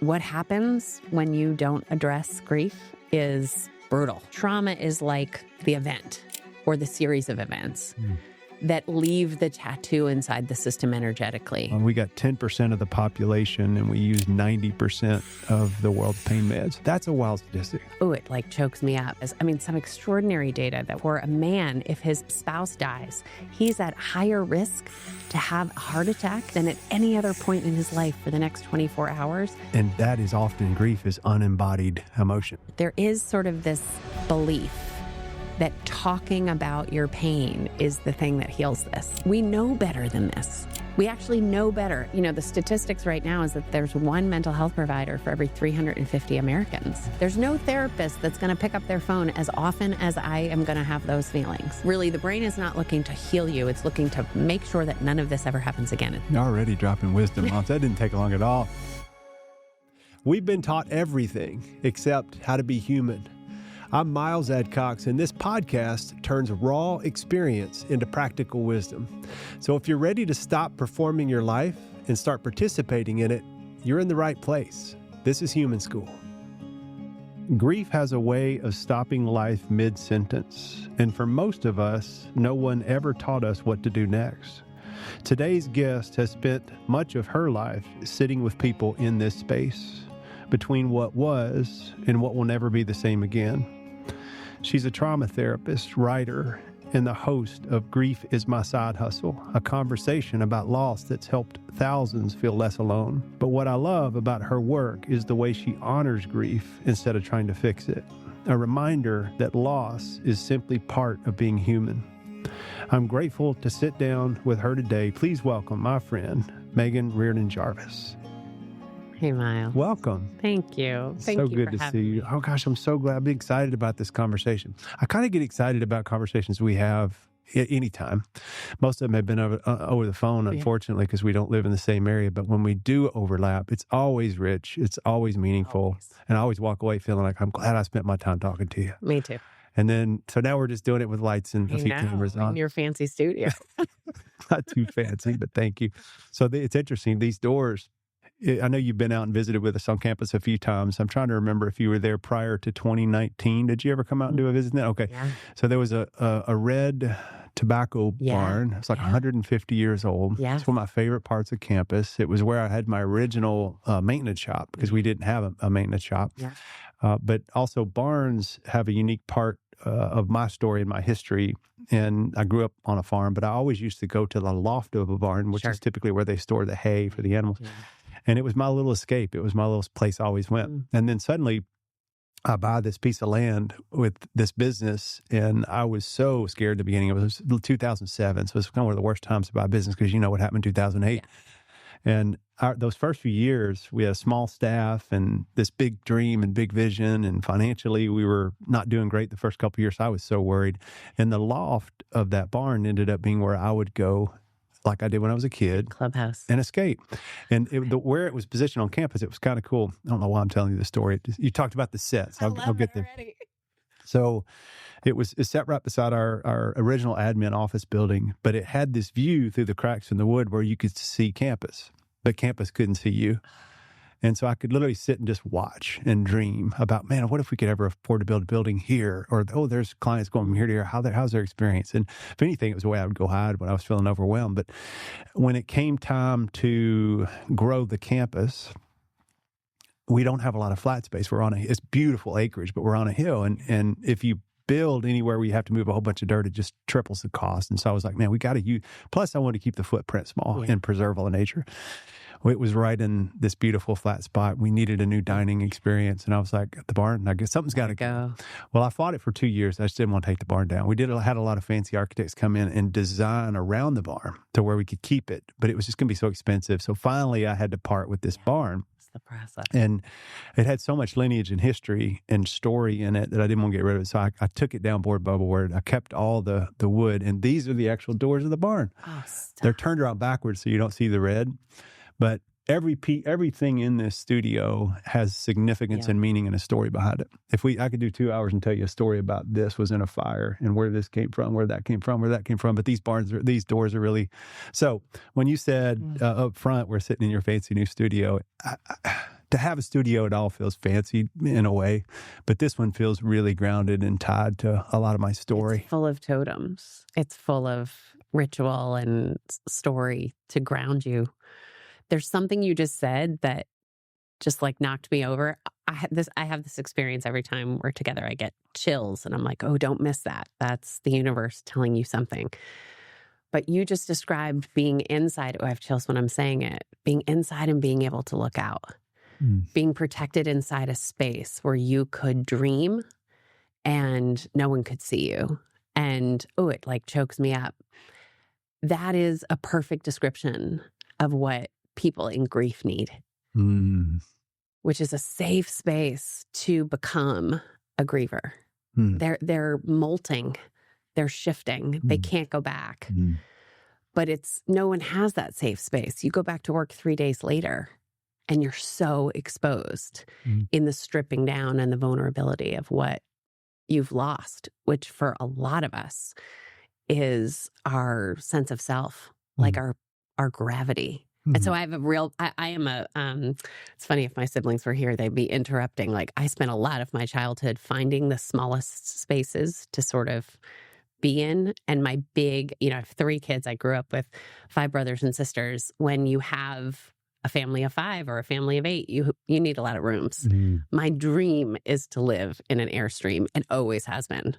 what happens when you don't address grief is brutal. Trauma is like the event or the series of events that leave the tattoo inside the system energetically. We got 10% of the population and we use 90% of the world's pain meds. That's a wild statistic. Oh, it like chokes me up. Some extraordinary data that for a man, if his spouse dies, he's at higher risk to have a heart attack than at any other point in his life for the next 24 hours. And that is often grief is unembodied emotion. There is sort of this belief that talking about your pain is the thing that heals this. We know better than this. We actually know better. You know, the statistics right now is that there's one mental health provider for every 350 Americans. There's no therapist that's going to pick up their phone as often as I am going to have those feelings. Really, the brain is not looking to heal you. It's looking to make sure that none of this ever happens again. You're already dropping wisdom, Moms. That didn't take long at all. We've been taught everything except how to be human. I'm Miles Adcox, and this podcast turns raw experience into practical wisdom. So if you're ready to stop performing your life and start participating in it, you're in the right place. This is Human School. Grief has a way of stopping life mid-sentence, and for most of us, no one ever taught us what to do next. Today's guest has spent much of her life sitting with people in this space, between what was and what will never be the same again. She's a trauma therapist, writer, and the host of Grief is My Side Hustle, a conversation about loss that's helped thousands feel less alone. But what I love about her work is the way she honors grief instead of trying to fix it. A reminder that loss is simply part of being human. I'm grateful to sit down with her today. Please welcome my friend, Meghan Riordan Jarvis. Hey, Miles. Welcome. Thank you. Thank so you good for to having see you. me. Oh, gosh, I'm so glad. I'm excited about this conversation. I kind of get excited about conversations we have anytime. Most of them have been over the phone, unfortunately, because we don't live in the same area. But when we do overlap, it's always rich. It's always meaningful. Always. And I always walk away feeling like I'm glad I spent my time talking to you. Me too. And then, so now we're just doing it with lights and a few cameras on. In your fancy studio. Not too fancy, but thank you. So it's interesting. These doors, I know you've been out and visited with us on campus a few times. I'm trying to remember if you were there prior to 2019. Did you ever come out and do a visit then? Okay. Yeah. So there was a red tobacco barn. It's like 150 years old. Yes. It's one of my favorite parts of campus. It was where I had my original maintenance shop because we didn't have a maintenance shop. Yeah. But also barns have a unique part of my story and my history. And I grew up on a farm, but I always used to go to the loft of a barn, which is typically where they store the hay for the animals. Yeah. And it was my little escape. It was my little place I always went. And then suddenly I buy this piece of land with this business. And I was so scared at the beginning. It was 2007. So it's kind of one of the worst times to buy business because you know what happened in 2008. Yeah. And those first few years, we had a small staff and this big dream and big vision. And financially, we were not doing great the first couple of years. I was so worried. And the loft of that barn ended up being where I would go like I did when I was a kid. Clubhouse. And escape. And where it was positioned on campus, it was kind of cool. I don't know why I'm telling you the story. You talked about the sets. I'll get there. Already. So it's set right beside our original admin office building, but it had this view through the cracks in the wood where you could see campus, but campus couldn't see you. And so I could literally sit and just watch and dream about, man, what if we could ever afford to build a building here? Or, oh, there's clients going from here to here. How's their experience? And if anything, it was the way I would go hide when I was feeling overwhelmed. But when it came time to grow the campus, we don't have a lot of flat space. It's beautiful acreage, but we're on a hill. And if you build anywhere where you have to move a whole bunch of dirt, it just triples the cost. And so I was like, man, we got to use, plus I wanted to keep the footprint small and preserve all the nature. It was right in this beautiful flat spot. We needed a new dining experience. And I was like, at the barn, I guess something's got to go. Well, I fought it for 2 years. I just didn't want to take the barn down. We had a lot of fancy architects come in and design around the barn to where we could keep it, but it was just going to be so expensive. So finally I had to part with this barn. The process. And it had so much lineage and history and story in it that I didn't want to get rid of it. So I took it down board by board. I kept all the wood. And these are the actual doors of the barn. Oh, they're turned around backwards so you don't see the red. But everything in this studio has significance and meaning and a story behind it. I could do 2 hours and tell you a story about this was in a fire and where this came from, where that came from, where that came from. But these doors are really. So when you said up front, we're sitting in your fancy new studio, to have a studio, it all feels fancy in a way, but this one feels really grounded and tied to a lot of my story. It's full of totems. It's full of ritual and story to ground you. There's something you just said that just like knocked me over. I have this experience every time we're together. I get chills and I'm like, oh, don't miss that. That's the universe telling you something. But you just described being inside. Oh, I have chills when I'm saying it. Being inside and being able to look out. Being protected inside a space where you could dream and no one could see you. And, oh, it like chokes me up. That is a perfect description of what people in grief need, which is a safe space to become a griever. They're molting, they're shifting, they can't go back. But no one has that safe space. You go back to work 3 days later and you're so exposed in the stripping down and the vulnerability of what you've lost, which for a lot of us is our sense of self, like our gravity. And so I have it's funny, if my siblings were here, they'd be interrupting. Like, I spent a lot of my childhood finding the smallest spaces to sort of be in. And my I have 3 kids. I grew up with 5 brothers and sisters. When you have a family of 5 or a family of 8, you need a lot of rooms. My dream is to live in an Airstream and always has been.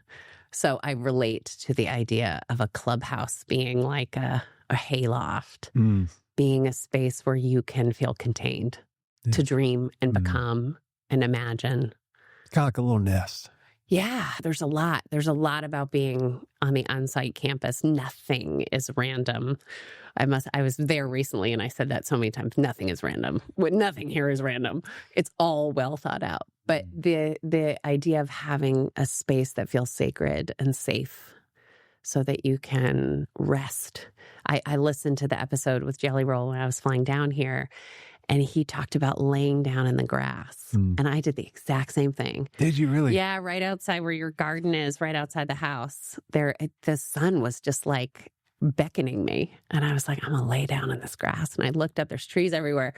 So I relate to the idea of a clubhouse being like a hayloft, being a space where you can feel contained to dream and become and imagine. Kind of like a little nest. Yeah, there's a lot. There's a lot about being on the Onsite campus. Nothing is random. I was there recently and I said that so many times. Nothing is random. Nothing here is random. It's all well thought out. But the idea of having a space that feels sacred and safe so that you can rest. I listened to the episode with Jelly Roll when I was flying down here, and he talked about laying down in the grass. And I did the exact same thing. Did you really? Yeah, right outside where your garden is, right outside the house. The sun was just like beckoning me. And I was like, I'm going to lay down in this grass. And I looked up, there's trees everywhere.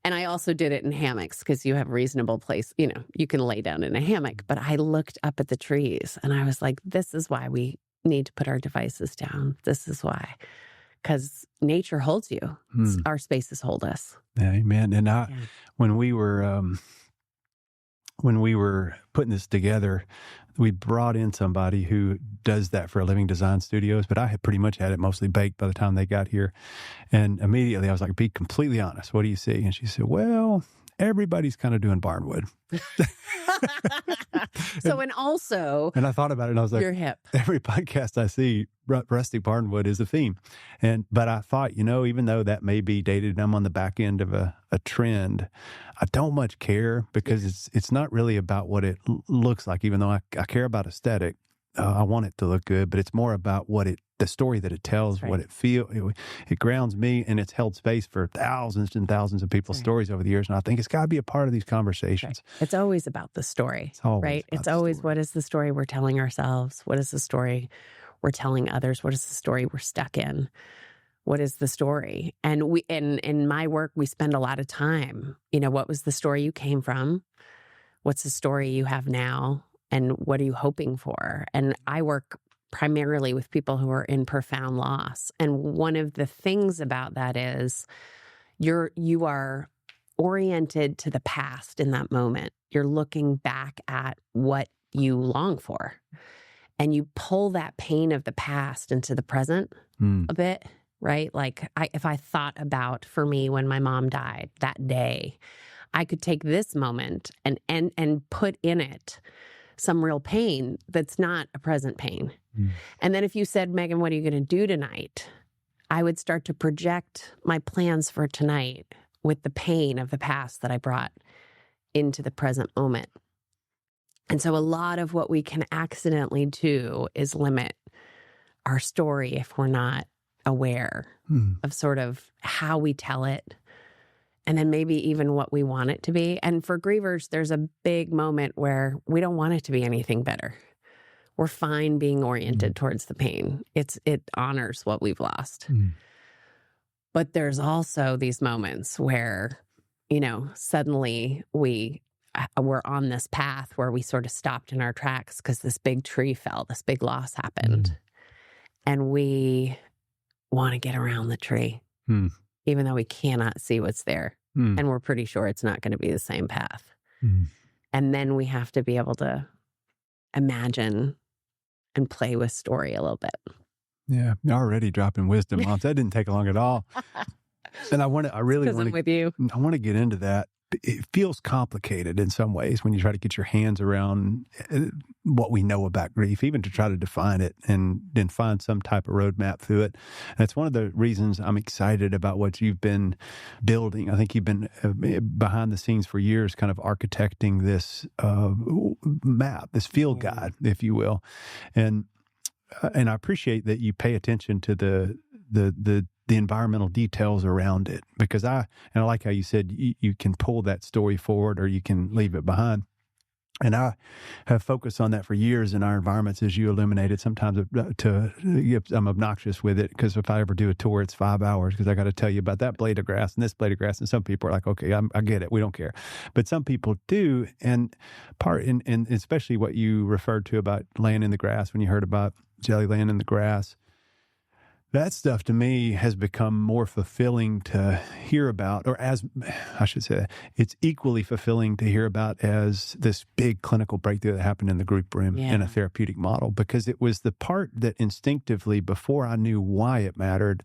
And I also did it in hammocks because you have reasonable place. You can lay down in a hammock. But I looked up at the trees and I was like, this is why we need to put our devices down. This is why. Because nature holds you. Our spaces hold us. Amen. And when we were putting this together, we brought in somebody who does that for a living, design studios, but I had pretty much had it mostly baked by the time they got here. And immediately I was like, be completely honest. What do you see? And she said, well, everybody's kind of doing barnwood. And I thought about it and I was like, you're hip. Every podcast I see, rustic barnwood is a theme. But I thought, even though that may be dated and I'm on the back end of a trend, I don't much care because it's not really about what it looks like, even though I care about aesthetic. I want it to look good, but it's more about the story that it tells, what it feels. It grounds me, and it's held space for thousands and thousands of people's stories over the years. And I think it's got to be a part of these conversations. Right. It's always about the story, right? It's always what is the story we're telling ourselves? What is the story we're telling others? What is the story we're stuck in? What is the story? And in my work, we spend a lot of time. What was the story you came from? What's the story you have now? And what are you hoping for? And I work primarily with people who are in profound loss. And one of the things about that is you are oriented to the past in that moment. You're looking back at what you long for. And you pull that pain of the past into the present a bit, right? Like if I thought about, for me, when my mom died that day, I could take this moment and put in it some real pain that's not a present pain. And then if you said, Meghan, what are you going to do tonight? I would start to project my plans for tonight with the pain of the past that I brought into the present moment. And so a lot of what we can accidentally do is limit our story if we're not aware of sort of how we tell it, and then maybe even what we want it to be. And for grievers, there's a big moment where we don't want it to be anything better. We're fine being oriented towards the pain. It honors what we've lost. But there's also these moments where suddenly we're on this path where we sort of stopped in our tracks because this big tree fell, this big loss happened. And we want to get around the tree, even though we cannot see what's there. And we're pretty sure it's not going to be the same path. And then we have to be able to imagine and play with story a little bit. Yeah, you're already dropping wisdom bombs. That didn't take long at all. And I really want to get into that. It feels complicated in some ways when you try to get your hands around what we know about grief, even to try to define it and then find some type of roadmap through it. And it's one of the reasons I'm excited about what you've been building. I think you've been behind the scenes for years, kind of architecting this map, this field guide, if you will. And I appreciate that you pay attention to the environmental details around it, because I like how you said you can pull that story forward or you can leave it behind. And I have focused on that for years in our environments, as you illuminated. Sometimes I'm obnoxious with it, because if I ever do a tour, it's 5 hours because I got to tell you about that blade of grass and this blade of grass. And some people are like, okay, I get it. We don't care. But some people do. And and especially what you referred to about laying in the grass, when you heard about Jelly laying in the grass, that stuff to me has become more fulfilling to hear about, or as I should say, it's equally fulfilling to hear about as this big clinical breakthrough that happened in the group room in a therapeutic model, because it was the part that instinctively, before I knew why it mattered,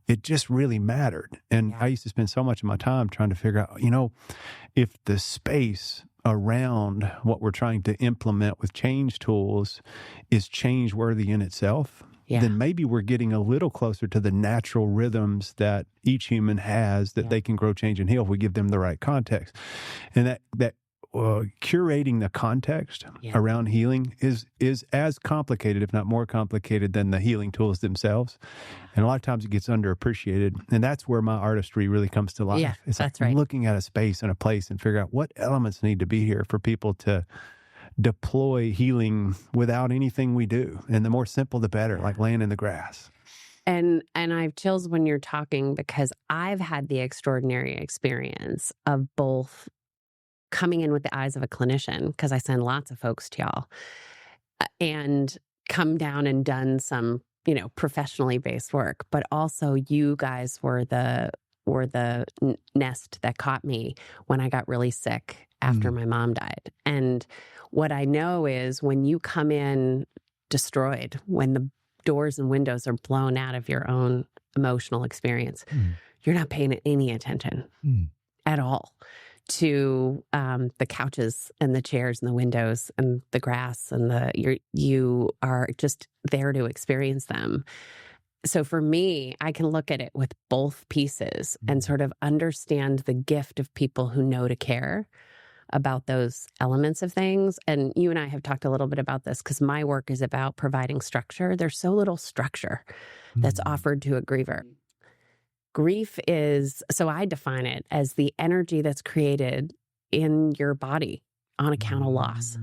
it just really mattered. And I used to spend so much of my time trying to figure out, if the space around what we're trying to implement with change tools is change worthy in itself, then maybe we're getting a little closer to the natural rhythms that each human has, that they can grow, change, and heal if we give them the right context. And that curating the context around healing is as complicated, if not more complicated, than the healing tools themselves. And a lot of times it gets underappreciated. And that's where my artistry really comes to life. Yeah, it's that's like right. Looking at a space and a place and figure out what elements need to be here for people to deploy healing without anything we do. And the more simple, the better, like laying in the grass. And I have chills when you're talking, because I've had the extraordinary experience of both coming in with the eyes of a clinician, because I send lots of folks to y'all, and come down and done some, professionally based work. But also you guys were the nest that caught me when I got really sick after my mom died. And what I know is when you come in destroyed, when the doors and windows are blown out of your own emotional experience, you're not paying any attention at all to the couches and the chairs and the windows and the grass and you are just there to experience them. So for me, I can look at it with both pieces and sort of understand the gift of people who know to care about those elements of things. And you and I have talked a little bit about this, because my work is about providing structure. There's so little structure that's offered to a griever. Grief is, so I define it as the energy that's created in your body on account of loss.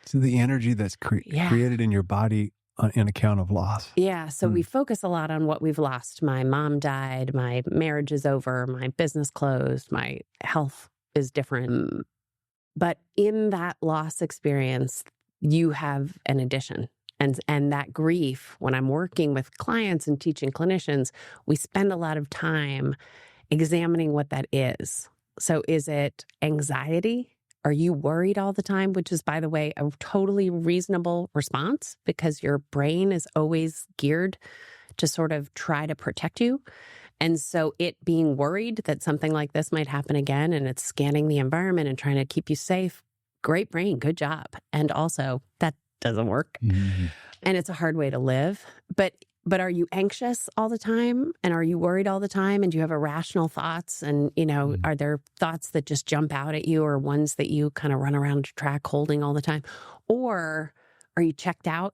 So the energy that's created in your body on account of loss. Yeah. So we focus a lot on what we've lost. My mom died, my marriage is over, my business closed, my health is different. But in that loss experience, you have an addition. And that grief, when I'm working with clients and teaching clinicians, we spend a lot of time examining what that is. So is it anxiety? Are you worried all the time? Which is, by the way, a totally reasonable response, because your brain is always geared to sort of try to protect you. And so it being worried that something like this might happen again, and it's scanning the environment and trying to keep you safe, great brain, good job. And also that doesn't work. And it's a hard way to live. But are you anxious all the time? And are you worried all the time? And do you have irrational thoughts? And, are there thoughts that just jump out at you, or ones that you kind of run around the track holding all the time? Or are you checked out?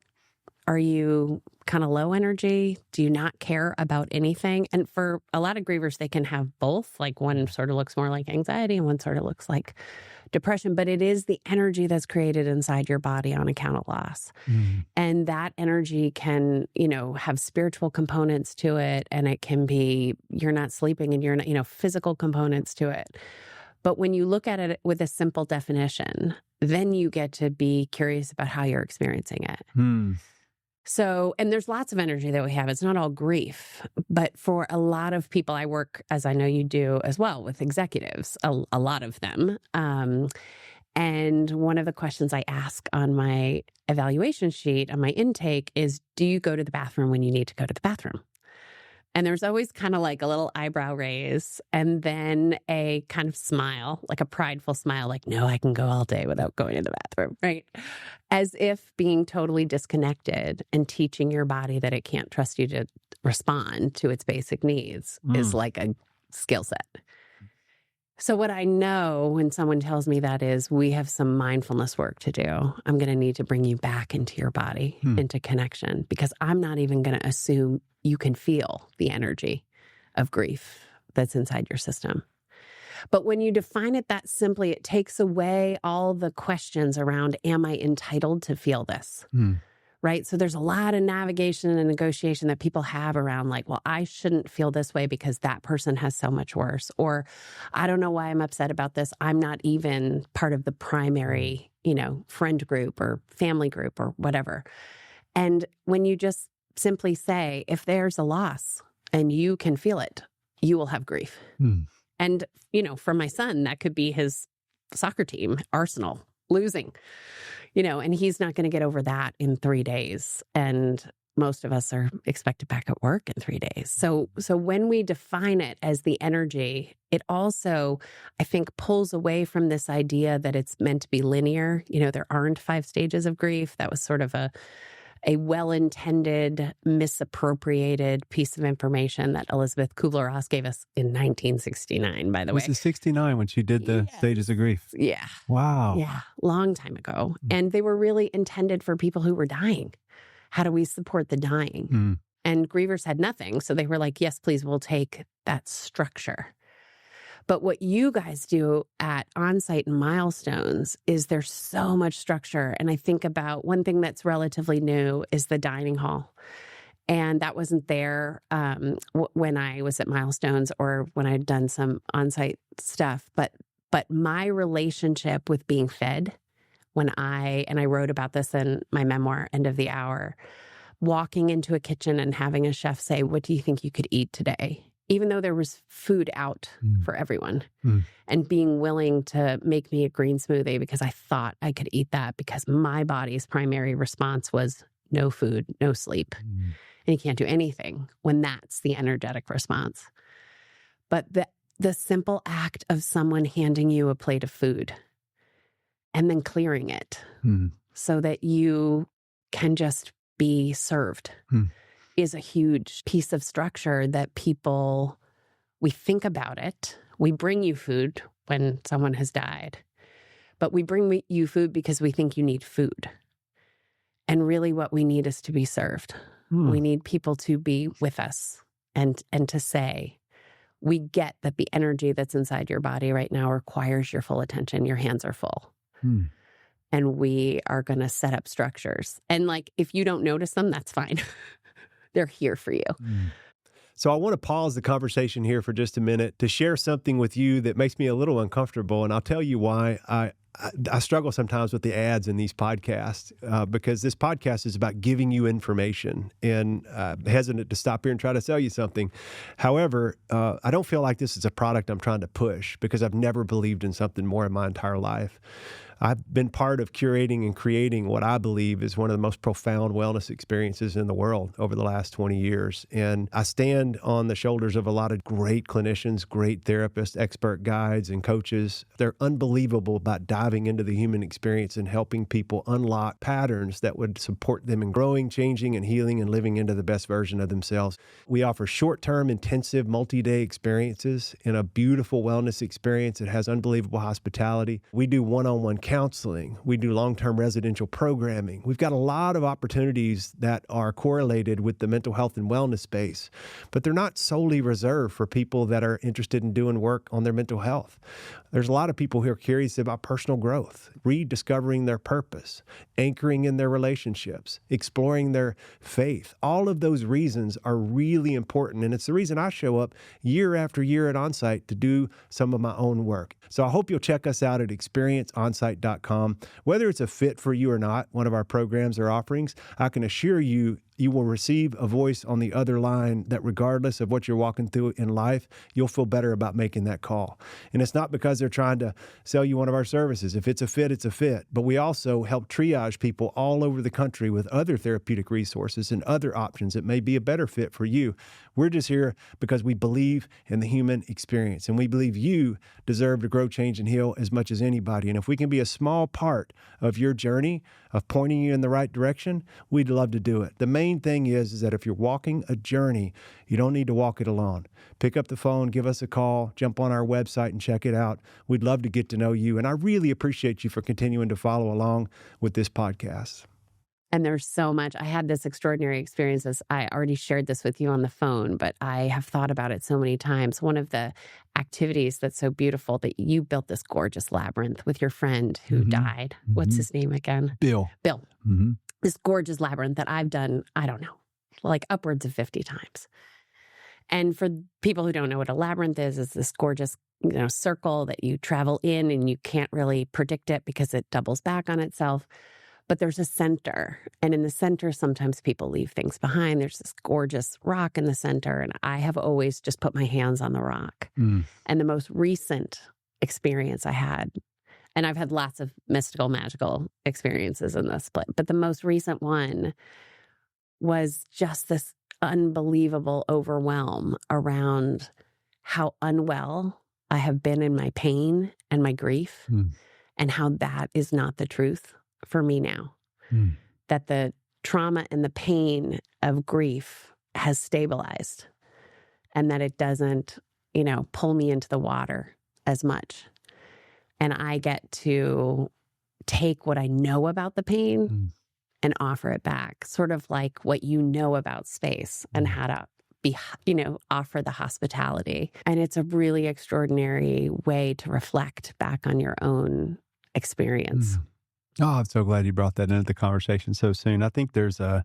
Are you kind of low energy? Do you not care about anything? And for a lot of grievers, they can have both. Like one sort of looks more like anxiety and one sort of looks like depression, but it is the energy that's created inside your body on account of loss. And that energy can, have spiritual components to it. And it can be, you're not sleeping and you're not, physical components to it. But when you look at it with a simple definition, then you get to be curious about how you're experiencing it. So, and there's lots of energy that we have. It's not all grief, but for a lot of people, I work, as I know you do as well, with executives, a lot of them. And one of the questions I ask on my evaluation sheet, on my intake is, do you go to the bathroom when you need to go to the bathroom? And there's always kind of like a little eyebrow raise and then a kind of smile, like a prideful smile, like, no, I can go all day without going to the bathroom, right? As if being totally disconnected and teaching your body that it can't trust you to respond to its basic needs is like a skill set. So what I know when someone tells me that is, we have some mindfulness work to do. I'm going to need to bring you back into your body, into connection, because I'm not even going to assume you can feel the energy of grief that's inside your system. But when you define it that simply, it takes away all the questions around, am I entitled to feel this? Right? So there's a lot of navigation and negotiation that people have around like, well, I shouldn't feel this way because that person has so much worse. Or I don't know why I'm upset about this. I'm not even part of the primary, friend group or family group or whatever. And when you just simply say, if there's a loss and you can feel it, you will have grief. And, for my son, that could be his soccer team, Arsenal, losing. And he's not going to get over that in 3 days. And most of us are expected back at work in 3 days. So when we define it as the energy, it also, I think, pulls away from this idea that it's meant to be linear. There aren't 5 stages of grief. That was sort of a well-intended, misappropriated piece of information that Elizabeth Kubler-Ross gave us in 1969, by the way. Was it 69 when she did the stages of grief? Yeah. Wow. Yeah, long time ago. And they were really intended for people who were dying. How do we support the dying? And grievers had nothing. So they were like, yes, please, we'll take that structure. But what you guys do at Onsite and Milestones is there's so much structure. And I think about one thing that's relatively new is the dining hall. And that wasn't there when I was at Milestones or when I'd done some Onsite stuff. But my relationship with being fed, and I wrote about this in my memoir, End of the Hour, walking into a kitchen and having a chef say, what do you think you could eat today? Even though there was food out for everyone, and being willing to make me a green smoothie because I thought I could eat that because my body's primary response was no food, no sleep. And you can't do anything when that's the energetic response. But the simple act of someone handing you a plate of food and then clearing it so that you can just be served is a huge piece of structure that we think about it. We bring you food when someone has died, but we bring you food because we think you need food. And really what we need is to be served. We need people to be with us and to say, we get that the energy that's inside your body right now requires your full attention. Your hands are full. And we are going to set up structures. And if you don't notice them, that's fine. They're here for you. So I want to pause the conversation here for just a minute to share something with you that makes me a little uncomfortable. And I'll tell you why. I struggle sometimes with the ads in these podcasts because this podcast is about giving you information, and hesitant to stop here and try to sell you something. However, I don't feel like this is a product I'm trying to push because I've never believed in something more in my entire life. I've been part of curating and creating what I believe is one of the most profound wellness experiences in the world over the last 20 years. And I stand on the shoulders of a lot of great clinicians, great therapists, expert guides, and coaches. They're unbelievable about diving into the human experience and helping people unlock patterns that would support them in growing, changing, and healing and living into the best version of themselves. We offer short-term, intensive, multi-day experiences in a beautiful wellness experience that has unbelievable hospitality. We do one-on-one counseling. We do long-term residential programming. We've got a lot of opportunities that are correlated with the mental health and wellness space, but they're not solely reserved for people that are interested in doing work on their mental health. There's a lot of people who are curious about personal growth, rediscovering their purpose, anchoring in their relationships, exploring their faith. All of those reasons are really important, and it's the reason I show up year after year at Onsite to do some of my own work. So I hope you'll check us out at experienceonsite.com. Whether it's a fit for you or not, one of our programs or offerings, I can assure you, you will receive a voice on the other line that regardless of what you're walking through in life, you'll feel better about making that call. And it's not because they're trying to sell you one of our services. If it's a fit, it's a fit. But we also help triage people all over the country with other therapeutic resources and other options that may be a better fit for you. We're just here because we believe in the human experience, and we believe you deserve to grow, change, and heal as much as anybody. And if we can be a small part of your journey of pointing you in the right direction, we'd love to do it. The main thing is that if you're walking a journey, you don't need to walk it alone. Pick up the phone, give us a call, jump on our website and check it out. We'd love to get to know you. And I really appreciate you for continuing to follow along with this podcast. And there's so much. I had this extraordinary experience, as I already shared this with you on the phone, but I have thought about it so many times. One of the activities that's so beautiful, that you built this gorgeous labyrinth with your friend who died. What's his name again? Bill. This gorgeous labyrinth that I've done, I don't know, like upwards of 50 times. And for people who don't know what a labyrinth is, it's this gorgeous, circle that you travel in and you can't really predict it because it doubles back on itself. But there's a center, and in the center, sometimes people leave things behind. There's this gorgeous rock in the center, and I have always just put my hands on the rock. And the most recent experience I had, and I've had lots of mystical, magical experiences in this place, but the most recent one was just this unbelievable overwhelm around how unwell I have been in my pain and my grief, and how that is not the truth for me now. That the trauma and the pain of grief has stabilized, and that it doesn't, pull me into the water as much. And I get to take what I know about the pain and offer it back, sort of like what you know about space and how to be, offer the hospitality. And it's a really extraordinary way to reflect back on your own experience. Oh, I'm so glad you brought that into the conversation so soon. I think I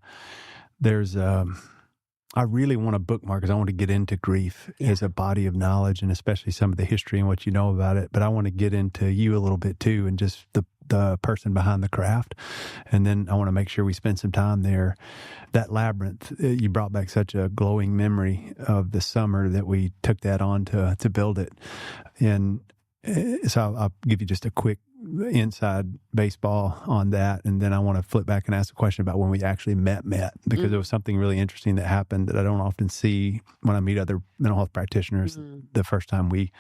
really want to bookmark, because I want to get into grief as a body of knowledge, and especially some of the history and what you know about it. But I want to get into you a little bit too, and just the person behind the craft. And then I want to make sure we spend some time there. That labyrinth, you brought back such a glowing memory of the summer that we took that on to build it. And so I'll give you just a quick inside baseball on that, and then I want to flip back and ask a question about when we actually met, because there was something really interesting that happened that I don't often see when I meet other mental health practitioners. The first time we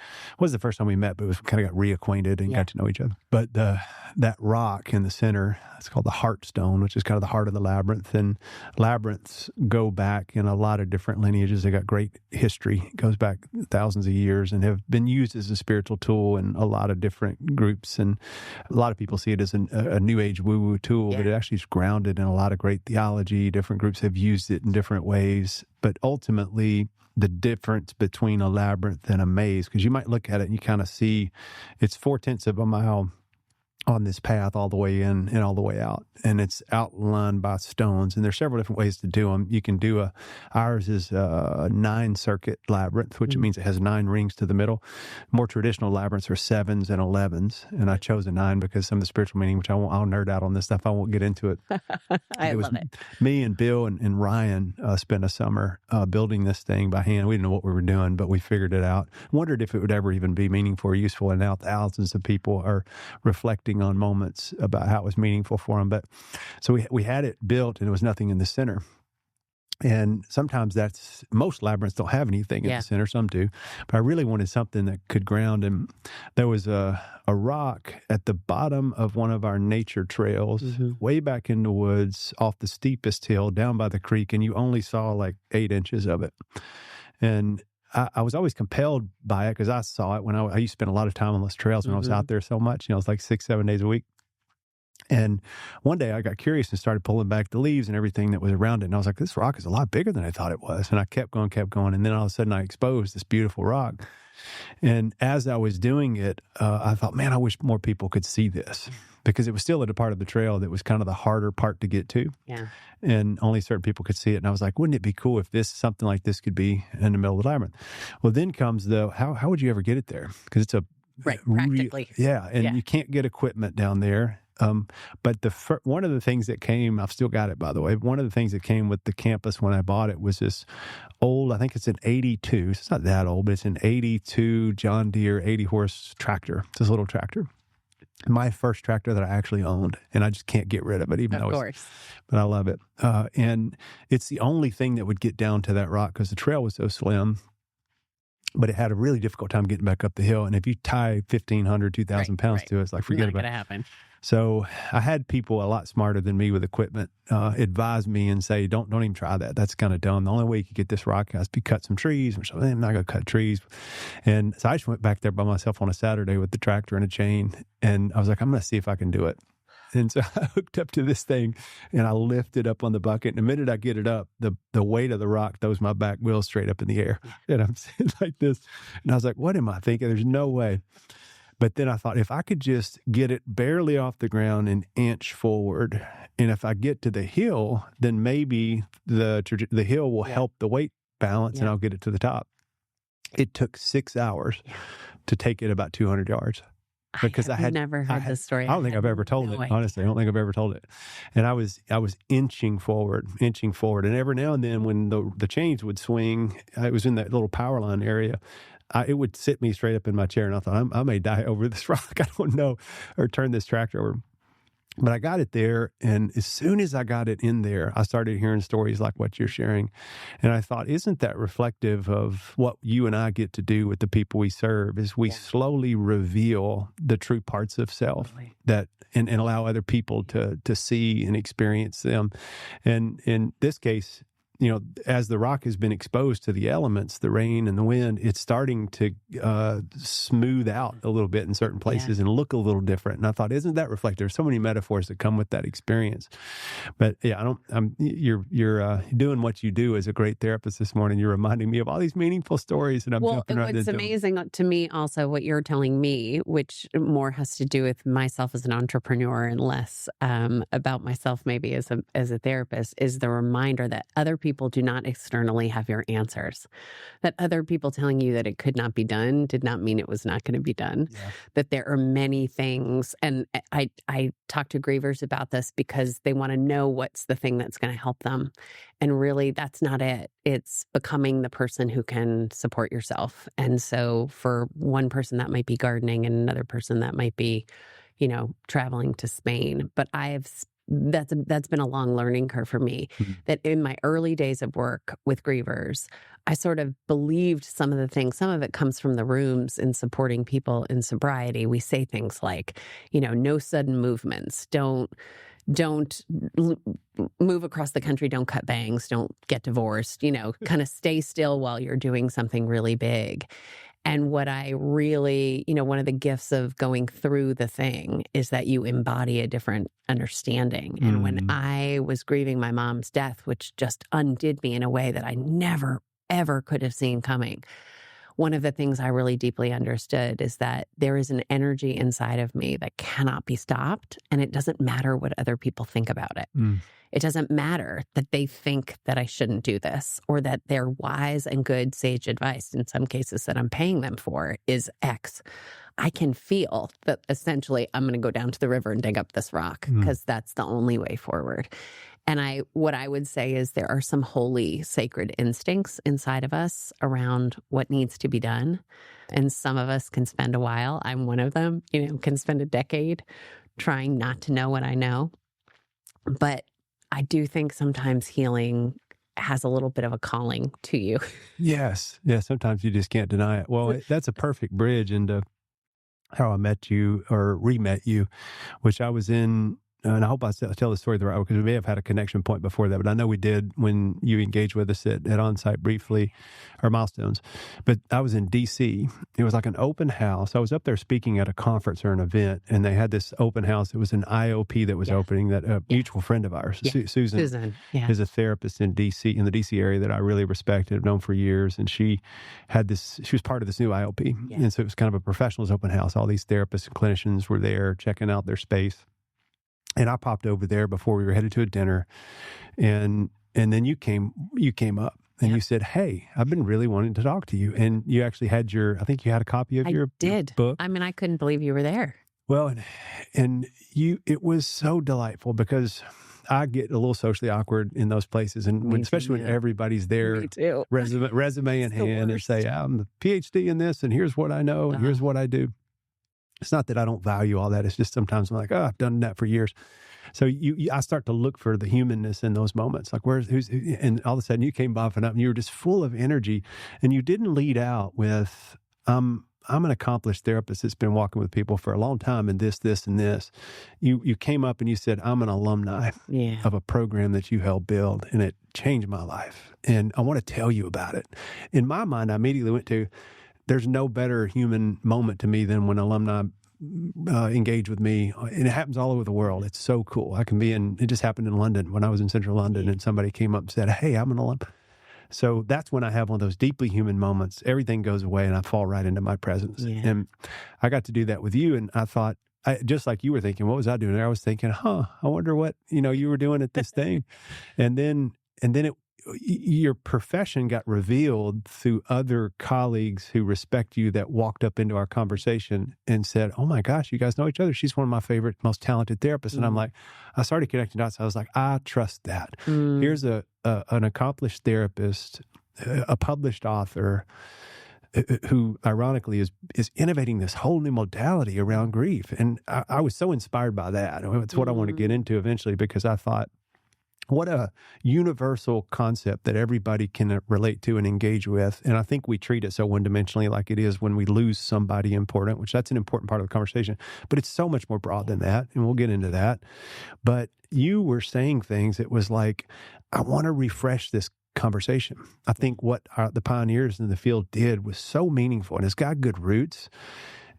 met, but we kind of got reacquainted and got to know each other. But that rock in the center, it's called the heart stone, which is kind of the heart of the labyrinth. And labyrinths go back in a lot of different lineages. They got great history. It goes back thousands of years and have been used as a spiritual tool in a lot of different groups. And a lot of people see it as a new age woo-woo tool, but it actually is grounded in a lot of great theology. Different groups have used it in different ways. But ultimately, the difference between a labyrinth and a maze, because you might look at it and you kind of see it's 4/10 of a mile on this path all the way in and all the way out. And it's outlined by stones. And there's several different ways to do them. You can do ours is a 9-circuit labyrinth, which means it has 9 rings to the middle. More traditional labyrinths are 7s and 11s. And I chose a 9 because some of the spiritual meaning, which I'll nerd out on this stuff. I won't get into it. I love it. Me and Bill and Ryan spent a summer building this thing by hand. We didn't know what we were doing, but we figured it out. Wondered if it would ever even be meaningful or useful. And now thousands of people are reflecting on moments about how it was meaningful for them. But so we had it built and there was nothing in the center. And sometimes most labyrinths don't have anything in the center. Some do. But I really wanted something that could ground. And there was a rock at the bottom of one of our nature trails, way back in the woods, off the steepest hill, down by the creek. And you only saw like 8 inches of it. And I was always compelled by it because I saw it when I used to spend a lot of time on those trails when I was out there so much. You know, it was like 6-7 days a week. And one day I got curious and started pulling back the leaves and everything that was around it. And I was like, this rock is a lot bigger than I thought it was. And I kept going. And then all of a sudden I exposed this beautiful rock. And as I was doing it, I thought, man, I wish more people could see this, because it was still at a part of the trail that was kind of the harder part to get to. Yeah. And only certain people could see it. And I was like, wouldn't it be cool if something like this could be in the middle of the labyrinth? Well, then comes how would you ever get it there? Because it's practically. And you can't get equipment down there. But one of the things that came, I've still got it, by the way. One of the things that came with the campus when I bought it was this old, I think it's an 82. It's not that old, but it's an 82 John Deere 80-horse tractor. It's this little tractor. My first tractor that I actually owned, and I just can't get rid of it, even though but I love it. And it's the only thing that would get down to that rock because the trail was so slim. But it had a really difficult time getting back up the hill. And if you tie 1,500, 2,000 pounds to it, it's like, forget about it. Not going to happen. So I had people a lot smarter than me with equipment advise me and say, don't even try that. That's kind of dumb. The only way you could get this rock has to be cut some trees. Or something. I'm not going to cut trees. And so I just went back there by myself on a Saturday with the tractor and a chain. And I was like, I'm going to see if I can do it. And so I hooked up to this thing and I lifted up on the bucket. And the minute I get it up, the weight of the rock throws my back wheel straight up in the air. And I'm sitting like this. And I was like, what am I thinking? There's no way. But then I thought, if I could just get it barely off the ground and inch forward, and if I get to the hill, then maybe the hill will help the weight balance and I'll get it to the top. It took 6 hours to take it about 200 yards. Because I had never heard this story. I don't think I've ever told it. Honestly, I don't think I've ever told it. And I was inching forward, and every now and then, when the chains would swing, I was in that little power line area. It would sit me straight up in my chair, and I thought, I may die over this rock. I don't know, or turn this tractor over. But I got it there, and as soon as I got it in there, I started hearing stories like what you're sharing. And I thought, isn't that reflective of what you and I get to do with the people we serve, is we slowly reveal the true parts of self that and allow other people to see and experience them. And in this case, you know, as the rock has been exposed to the elements, the rain and the wind, it's starting to smooth out a little bit in certain places and look a little different. And I thought, isn't that reflective? There's so many metaphors that come with that experience. But yeah, you're doing what you do as a great therapist this morning. You're reminding me of all these meaningful stories, and I'm jumping right into what's amazing to me also, what you're telling me, which more has to do with myself as an entrepreneur and less about myself maybe as a therapist, is the reminder that other people do not externally have your answers. That other people telling you that it could not be done did not mean it was not going to be done. Yeah. That there are many things, and I talk to grievers about this because they want to know what's the thing that's going to help them. And really, that's not it. It's becoming the person who can support yourself. And so for one person, that might be gardening, and another person that might be, traveling to Spain. But that's been a long learning curve for me, that in my early days of work with grievers, I sort of believed some of the things. Some of it comes from the rooms in supporting people in sobriety. We say things like, no sudden movements, don't move across the country, don't cut bangs, don't get divorced, kind of stay still while you're doing something really big. And what I really, one of the gifts of going through the thing is that you embody a different understanding. And when I was grieving my mom's death, which just undid me in a way that I never, ever could have seen coming, one of the things I really deeply understood is that there is an energy inside of me that cannot be stopped. And it doesn't matter what other people think about it. It doesn't matter that they think that I shouldn't do this, or that their wise and good sage advice, in some cases that I'm paying them for, is X. I can feel that essentially I'm going to go down to the river and dig up this rock because that's the only way forward. And what I would say is there are some holy, sacred instincts inside of us around what needs to be done. And some of us can spend a while, I'm one of them, can spend a decade trying not to know what I know. But I do think sometimes healing has a little bit of a calling to you. Yes. Yeah, sometimes you just can't deny it. Well, that's a perfect bridge into how I met you, or re-met you, which I was in and I hope I tell the story the right way because we may have had a connection point before that, but I know we did when you engaged with us at Onsite briefly, or Milestones. But I was in D.C. It was like an open house. I was up there speaking at a conference or an event, and they had this open house. It was an IOP that was opening that a mutual friend of ours, Susan is a therapist in D.C., in the D.C. area that I really respected, have known for years. And she was part of this new IOP. Yeah. And so it was kind of a professionals open house. All these therapists and clinicians were there checking out their space. And I popped over there before we were headed to a dinner, and then you came up and you said, "Hey, I've been really wanting to talk to you." And you actually had I think you had a copy of your book. I mean, I couldn't believe you were there. Well, and it was so delightful because I get a little socially awkward in those places, and especially when everybody's there, resume in hand, and say, "I'm a PhD in this, and here's what I know, and here's what I do." It's not that I don't value all that. It's just sometimes I'm like, I've done that for years. So I start to look for the humanness in those moments. Like, and all of a sudden you came bopping up and you were just full of energy, and you didn't lead out with, I'm an accomplished therapist that's been walking with people for a long time, and this, and this. You came up and you said, I'm an alumni of a program that you helped build, and it changed my life. And I want to tell you about it. In my mind, I immediately went to, there's no better human moment to me than when alumni engage with me. And it happens all over the world. It's so cool. It just happened in London when I was in central London, and somebody came up and said, "Hey, I'm an alum." So that's when I have one of those deeply human moments. Everything goes away and I fall right into my presence. Yeah. And I got to do that with you. And I thought, just like you were thinking, what was I doing there? I was thinking, I wonder what, you were doing at this thing. And then your profession got revealed through other colleagues who respect you that walked up into our conversation and said, "Oh my gosh, you guys know each other. She's one of my favorite, most talented therapists." And I'm like, I started connecting dots. I was like, I trust that. Here's an accomplished therapist, a published author, who ironically is innovating this whole new modality around grief. And I was so inspired by that. It's what I want to get into eventually, because I thought, what a universal concept that everybody can relate to and engage with. And I think we treat it so one-dimensionally, like it is when we lose somebody important, which that's an important part of the conversation. But it's so much more broad than that, and we'll get into that. But you were saying things, it was like, I want to refresh this conversation. I think what the pioneers in the field did was so meaningful, and it's got good roots.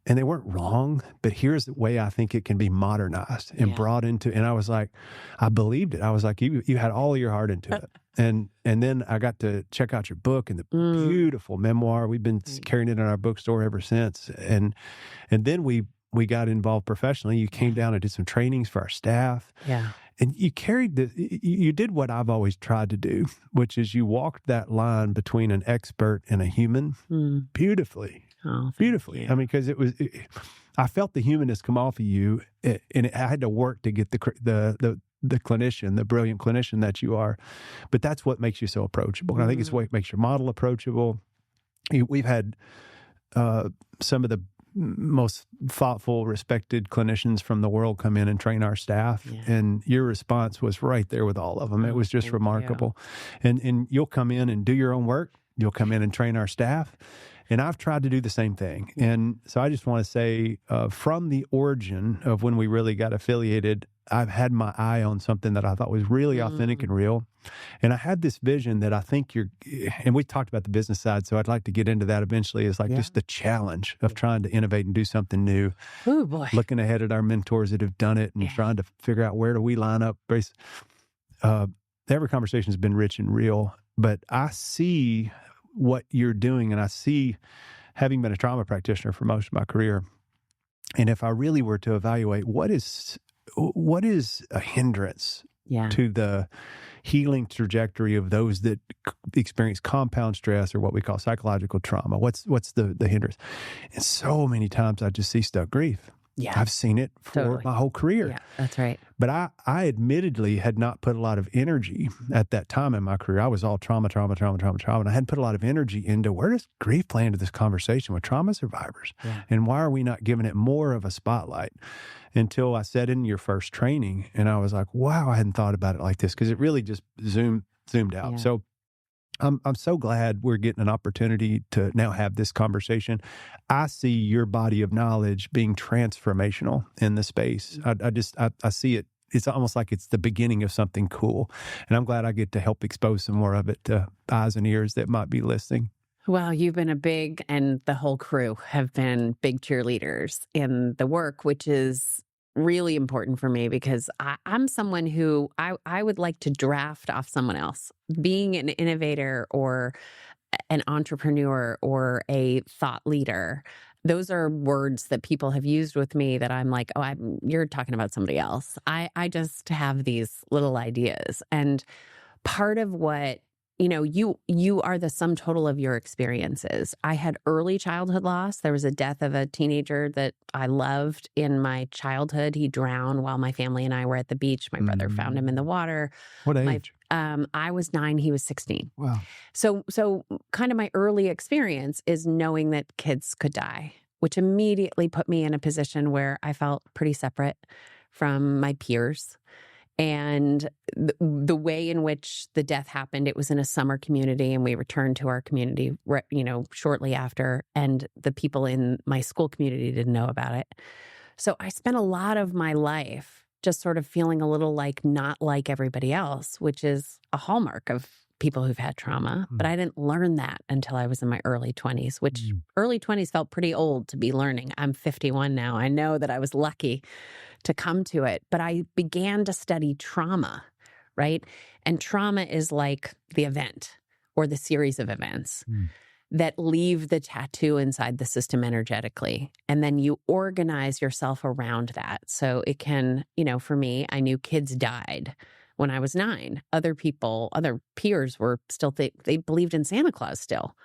And they weren't wrong, but here's the way I think it can be modernized and brought into, and I was like, I believed it. I was like, you had all your heart into it. And then I got to check out your book and the beautiful memoir. We've been carrying it in our bookstore ever since. And then we got involved professionally. You came down and did some trainings for our staff. Yeah. And you did what I've always tried to do, which is you walked that line between an expert and a human beautifully. Oh, beautifully. I mean, because I felt the humanness come off of you, and I had to work to get the clinician, the brilliant clinician that you are. But that's what makes you so approachable. And I think it's what makes your model approachable. We've had some of the most thoughtful, respected clinicians from the world come in and train our staff. Yeah. And your response was right there with all of them. It was just remarkable. And you'll come in and do your own work. You'll come in and train our staff. And I've tried to do the same thing. And so I just want to say, from the origin of when we really got affiliated, I've had my eye on something that I thought was really authentic and real. And I had this vision that I think and we talked about the business side, so I'd like to get into that eventually, is like just the challenge of trying to innovate and do something new. Oh, boy. Looking ahead at our mentors that have done it and trying to figure out where do we line up. Every conversation has been rich and real, but I see what you're doing, and I see, having been a trauma practitioner for most of my career, and if I really were to evaluate what is a hindrance to the healing trajectory of those that experience compound stress, or what we call psychological trauma, what's the hindrance? And so many times I just see stuck grief. Yeah. I've seen it for my whole career. Yeah, that's right. But I admittedly had not put a lot of energy at that time in my career. I was all trauma. And I hadn't put a lot of energy into, where does grief play into this conversation with trauma survivors? Yeah. And why are we not giving it more of a spotlight? Until I sat in your first training, and I was like, wow, I hadn't thought about it like this, because it really just zoomed out. Yeah. So I'm so glad we're getting an opportunity to now have this conversation. I see your body of knowledge being transformational in the space. I see it it's almost like it's the beginning of something cool. And I'm glad I get to help expose some more of it to eyes and ears that might be listening. Well, you've been and the whole crew have been big cheerleaders in the work, which is really important for me because I'm someone who I would like to draft off someone else. Being an innovator or an entrepreneur or a thought leader, those are words that people have used with me that I'm like, you're talking about somebody else. I just have these little ideas. And part of what, you are the sum total of your experiences. I had early childhood loss. There was a death of a teenager that I loved in my childhood. He drowned while my family and I were at the beach. My brother found him in the water. What age? I was 9, he was 16. Wow. So kind of my early experience is knowing that kids could die, which immediately put me in a position where I felt pretty separate from my peers. And the way in which the death happened, it was in a summer community, and we returned to our community, shortly after. And the people in my school community didn't know about it. So I spent a lot of my life just sort of feeling a little like not like everybody else, which is a hallmark of people who've had trauma. But I didn't learn that until I was in my early 20s, which early 20s felt pretty old to be learning. I'm 51 now. I know that I was lucky to come to it, but I began to study trauma, right? And trauma is like the event or the series of events that leave the tattoo inside the system energetically. And then you organize yourself around that. So it can, for me, I knew kids died when I was 9. Other peers were still, they believed in Santa Claus still.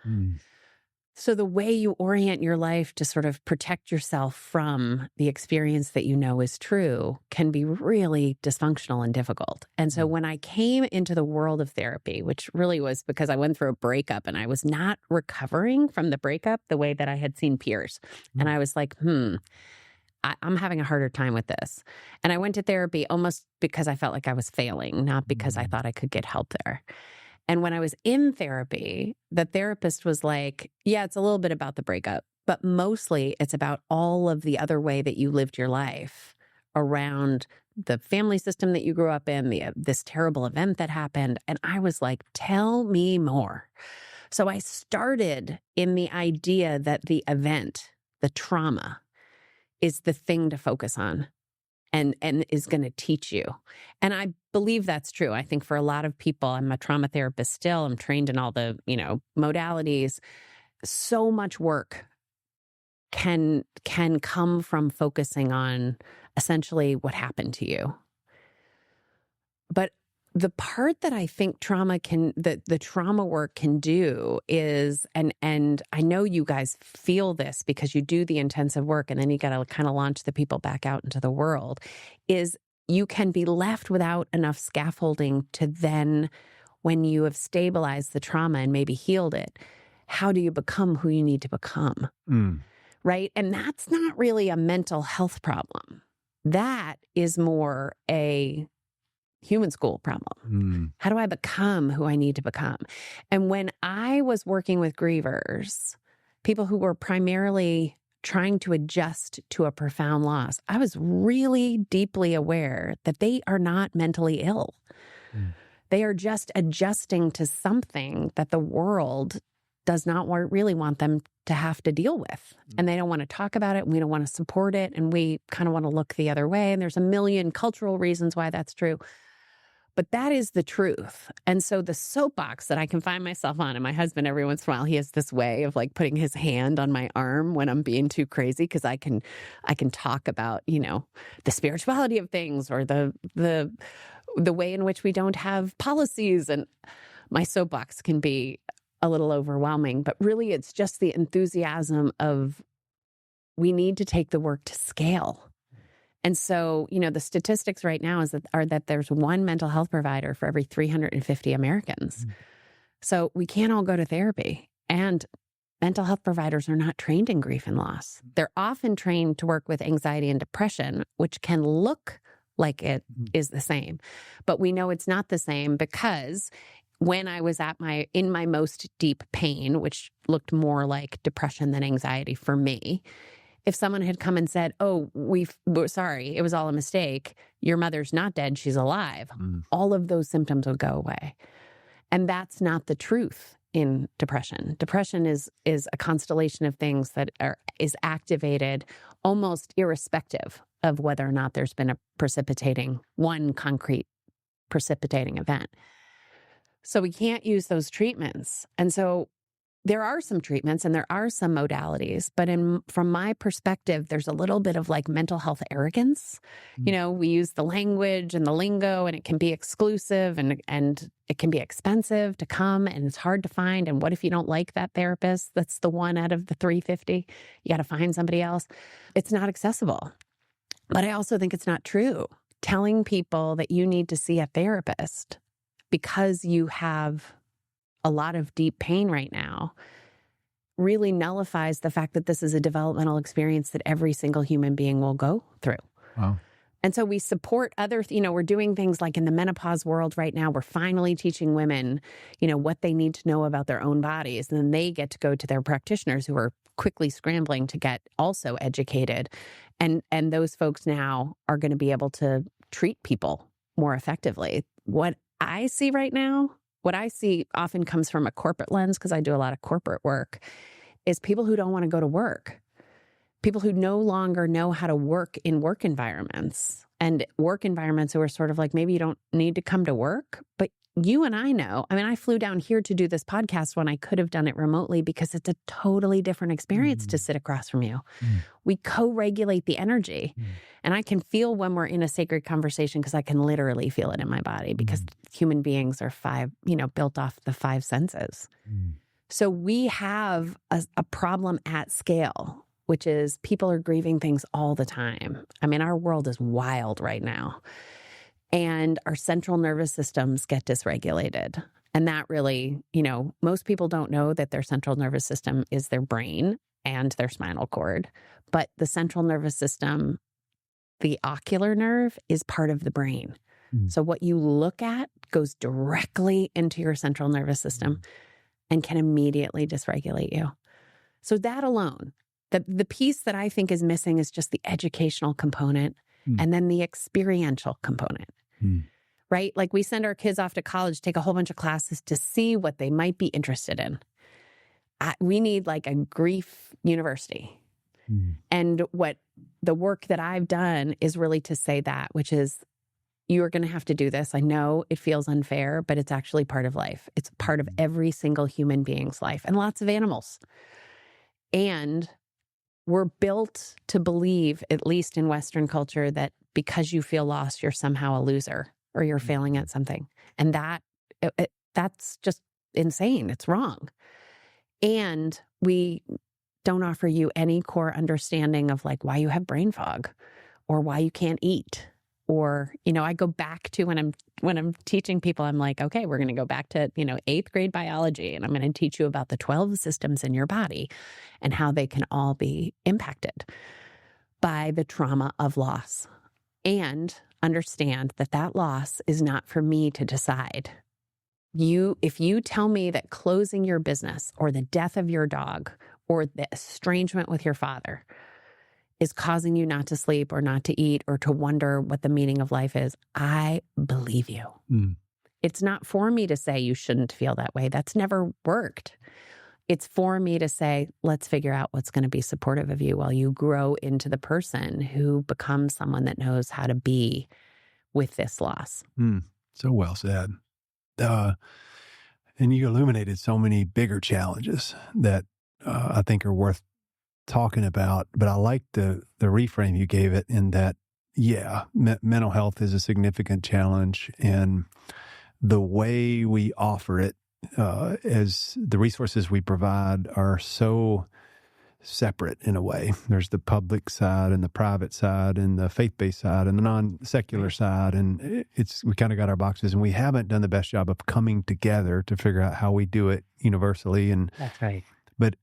So the way you orient your life to sort of protect yourself from the experience that you know is true can be really dysfunctional and difficult. And so when I came into the world of therapy, which really was because I went through a breakup and I was not recovering from the breakup the way that I had seen peers. And I was like, I'm having a harder time with this. And I went to therapy almost because I felt like I was failing, not because I thought I could get help there. And when I was in therapy, the therapist was like, yeah, it's a little bit about the breakup, but mostly it's about all of the other way that you lived your life around the family system that you grew up in, this terrible event that happened. And I was like, tell me more. So I started in the idea that the event, the trauma, is the thing to focus on. And is going to teach you. And I believe that's true. I think for a lot of people, I'm a trauma therapist still. I'm trained in all the, modalities. So much work can come from focusing on essentially what happened to you. But the part that I think the trauma work can do is, and I know you guys feel this because you do the intensive work and then you got to kind of launch the people back out into the world, is you can be left without enough scaffolding to then, when you have stabilized the trauma and maybe healed it, how do you become who you need to become? Right? And that's not really a mental health problem. That is more a human school problem. How do I become who I need to become? And when I was working with grievers, people who were primarily trying to adjust to a profound loss, I was really deeply aware that they are not mentally ill. They are just adjusting to something that the world does not really want them to have to deal with. And they don't want to talk about it. And we don't want to support it. And we kind of want to look the other way. And there's a million cultural reasons why that's true. But that is the truth. And so the soapbox that I can find myself on, and my husband, every once in a while, he has this way of like putting his hand on my arm when I'm being too crazy, because I can talk about, the spirituality of things or the way in which we don't have policies. And my soapbox can be a little overwhelming, but really it's just the enthusiasm of we need to take the work to scale. And so, the statistics right now are that there's one mental health provider for every 350 Americans. So we can't all go to therapy. And mental health providers are not trained in grief and loss. They're often trained to work with anxiety and depression, which can look like it is the same. But we know it's not the same because when I was in my most deep pain, which looked more like depression than anxiety for me, if someone had come and said, oh, we're sorry, it was all a mistake. Your mother's not dead, she's alive. All of those symptoms would go away. And that's not the truth in depression. Depression is a constellation of things that is activated almost irrespective of whether or not there's been one concrete precipitating event. So we can't use those treatments. And so there are some treatments and there are some modalities, but from my perspective, there's a little bit of like mental health arrogance. You know, we use the language and the lingo, and it can be exclusive and it can be expensive to come, and it's hard to find. And what if you don't like that therapist? That's the one out of the 350. You got to find somebody else. It's not accessible. But I also think it's not true. Telling people that you need to see a therapist because you have a lot of deep pain right now really nullifies the fact that this is a developmental experience that every single human being will go through. Wow. And so we support we're doing things like in the menopause world right now, we're finally teaching women, what they need to know about their own bodies. And then they get to go to their practitioners who are quickly scrambling to get also educated. And those folks now are going to be able to treat people more effectively. What I see right now, what I see often comes from a corporate lens, because I do a lot of corporate work, is people who don't want to go to work. People who no longer know how to work in work environments, and work environments who are sort of like, maybe you don't need to come to work, but you and I know. I mean, I flew down here to do this podcast when I could have done it remotely because it's a totally different experience to sit across from you. We co-regulate the energy. And I can feel when we're in a sacred conversation because I can literally feel it in my body because human beings are built off the 5 senses. So we have a problem at scale, which is people are grieving things all the time. I mean, our world is wild right now. And our central nervous systems get dysregulated. And that really, most people don't know that their central nervous system is their brain and their spinal cord. But the central nervous system, the ocular nerve, is part of the brain. So what you look at goes directly into your central nervous system and can immediately dysregulate you. So that alone, the piece that I think is missing is just the educational component and then the experiential component, right? Like we send our kids off to college, take a whole bunch of classes to see what they might be interested in. We need like a grief university. And what the work that I've done is really to say that, which is you're going to have to do this. I know it feels unfair, but it's actually part of life. It's part of every single human being's life and lots of animals. And we're built to believe, at least in Western culture, that because you feel lost, you're somehow a loser or you're failing at something. And that's just insane. It's wrong. And we don't offer you any core understanding of like why you have brain fog or why you can't eat. Or, I go back to when I'm teaching people, I'm like, okay, we're going to go back to, 8th grade biology, and I'm going to teach you about the 12 systems in your body and how they can all be impacted by the trauma of loss. And understand that loss is not for me to decide. If you tell me that closing your business or the death of your dog or the estrangement with your father is causing you not to sleep or not to eat or to wonder what the meaning of life is, I believe you. It's not for me to say you shouldn't feel that way. That's never worked. It's for me to say, let's figure out what's going to be supportive of you while you grow into the person who becomes someone that knows how to be with this loss. So well said. And you illuminated so many bigger challenges that I think are worth talking about, but I like the reframe you gave it in that, mental health is a significant challenge, and the way we offer it as the resources we provide are so separate in a way. There's the public side and the private side and the faith-based side and the non-secular side, and we kind of got our boxes, and we haven't done the best job of coming together to figure out how we do it universally. And that's right. But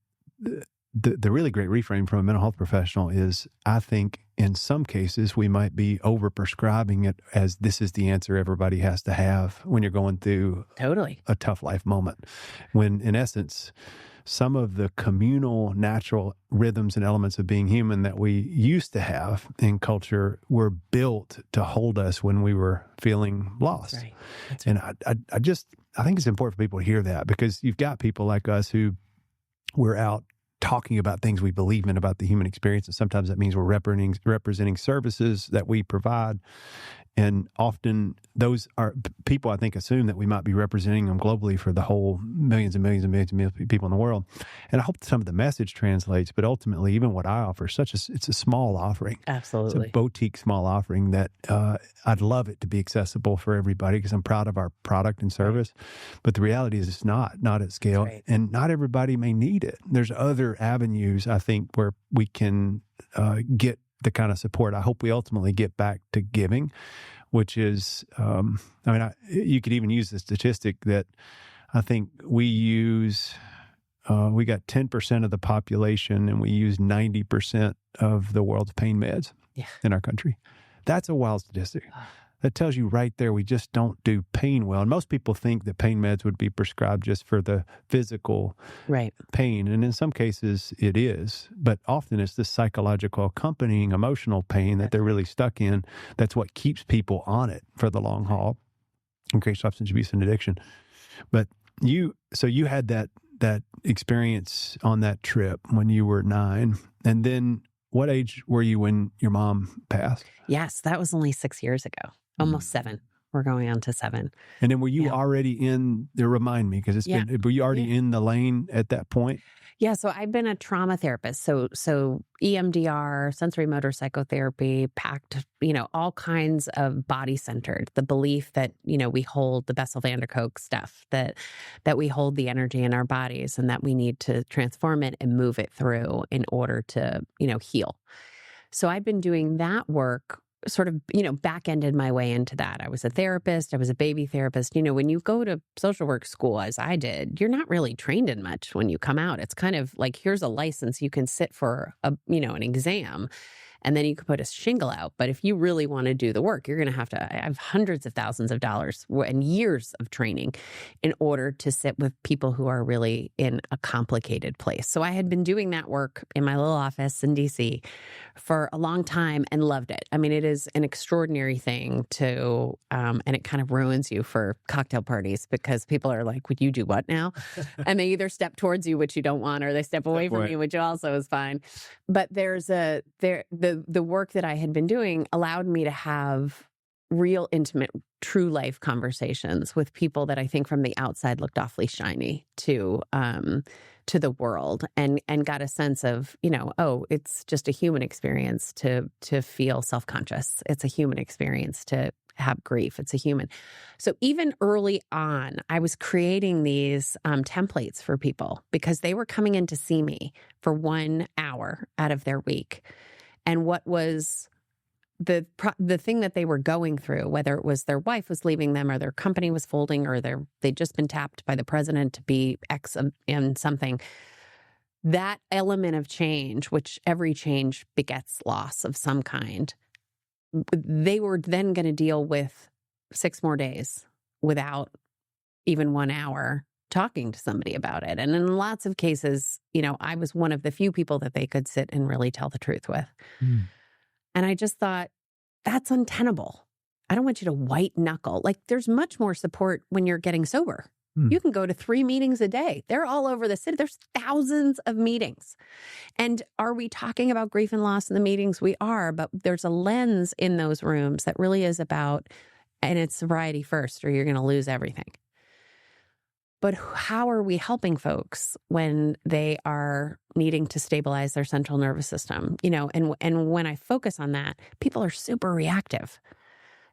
the really great reframe from a mental health professional is, I think in some cases we might be over-prescribing it as this is the answer everybody has to have when you're going through totally a tough life moment. When in essence, some of the communal, natural rhythms and elements of being human that we used to have in culture were built to hold us when we were feeling lost. That's right. That's right. And I think it's important for people to hear that, because you've got people like us who we're out talking about things we believe in about the human experience. And sometimes that means we're representing services that we provide. And often those are people, I think, assume that we might be representing them globally for the whole millions and millions and millions and millions of people in the world. And I hope some of the message translates, but ultimately, even what I offer, it's a small offering. Absolutely. It's a boutique small offering that I'd love it to be accessible for everybody, because I'm proud of our product and service. But the reality is it's not at scale, and not everybody may need it. There's other avenues, I think, where we can get the kind of support I hope we ultimately get back to giving, which is, you could even use the statistic that I think we got 10% of the population and we use 90% of the world's pain meds in our country. That's a wild statistic. That tells you right there we just don't do pain well. And most people think that pain meds would be prescribed just for the physical pain. And in some cases it is, but often it's the psychological accompanying emotional pain that they're really stuck in. That's what keeps people on it for the long haul and creates substance abuse and addiction. But you had that experience on that trip when you were 9. And then what age were you when your mom passed? Yes, that was only 6 years ago. Almost 7. We're going on to 7. And then were you already in, remind me, because were you already in the lane at that point? Yeah, so I've been a trauma therapist. So EMDR, sensory motor psychotherapy, PACT, all kinds of body-centered. The belief that, we hold the Bessel van der Kolk stuff, that we hold the energy in our bodies and that we need to transform it and move it through in order to, heal. So I've been doing that work, sort of, back-ended my way into that. I was a therapist. I was a baby therapist. When you go to social work school, as I did, you're not really trained in much when you come out. It's kind of like, here's a license. You can sit for an exam, and then you can put a shingle out. But if you really want to do the work, you're going to have hundreds of thousands of dollars and years of training in order to sit with people who are really in a complicated place. So I had been doing that work in my little office in DC for a long time and loved it. I mean, it is an extraordinary thing to, and it kind of ruins you for cocktail parties, because people are like, would you do what now? And they either step towards you, which you don't want, or they step away from you, which also is fine. But the work that I had been doing allowed me to have real, intimate, true life conversations with people that I think from the outside looked awfully shiny to the world, and got a sense of, it's just a human experience to feel self-conscious. It's a human experience to have grief. It's a human. So even early on, I was creating these templates for people, because they were coming in to see me for 1 hour out of their week. And what was the thing that they were going through, whether it was their wife was leaving them, or their company was folding, or they'd just been tapped by the president to be X in something, that element of change, which every change begets loss of some kind, they were then going to deal with 6 more days without even 1 hour talking to somebody about it. And in lots of cases, I was one of the few people that they could sit and really tell the truth with. And I just thought, that's untenable. I don't want you to white knuckle. Like, there's much more support when you're getting sober. You can go to 3 meetings a day. They're all over the city. There's thousands of meetings. And are we talking about grief and loss in the meetings? We are, but there's a lens in those rooms that really is about, and it's sobriety first, or you're going to lose everything. But how are we helping folks when they are needing to stabilize their central nervous system? And when I focus on that, people are super reactive.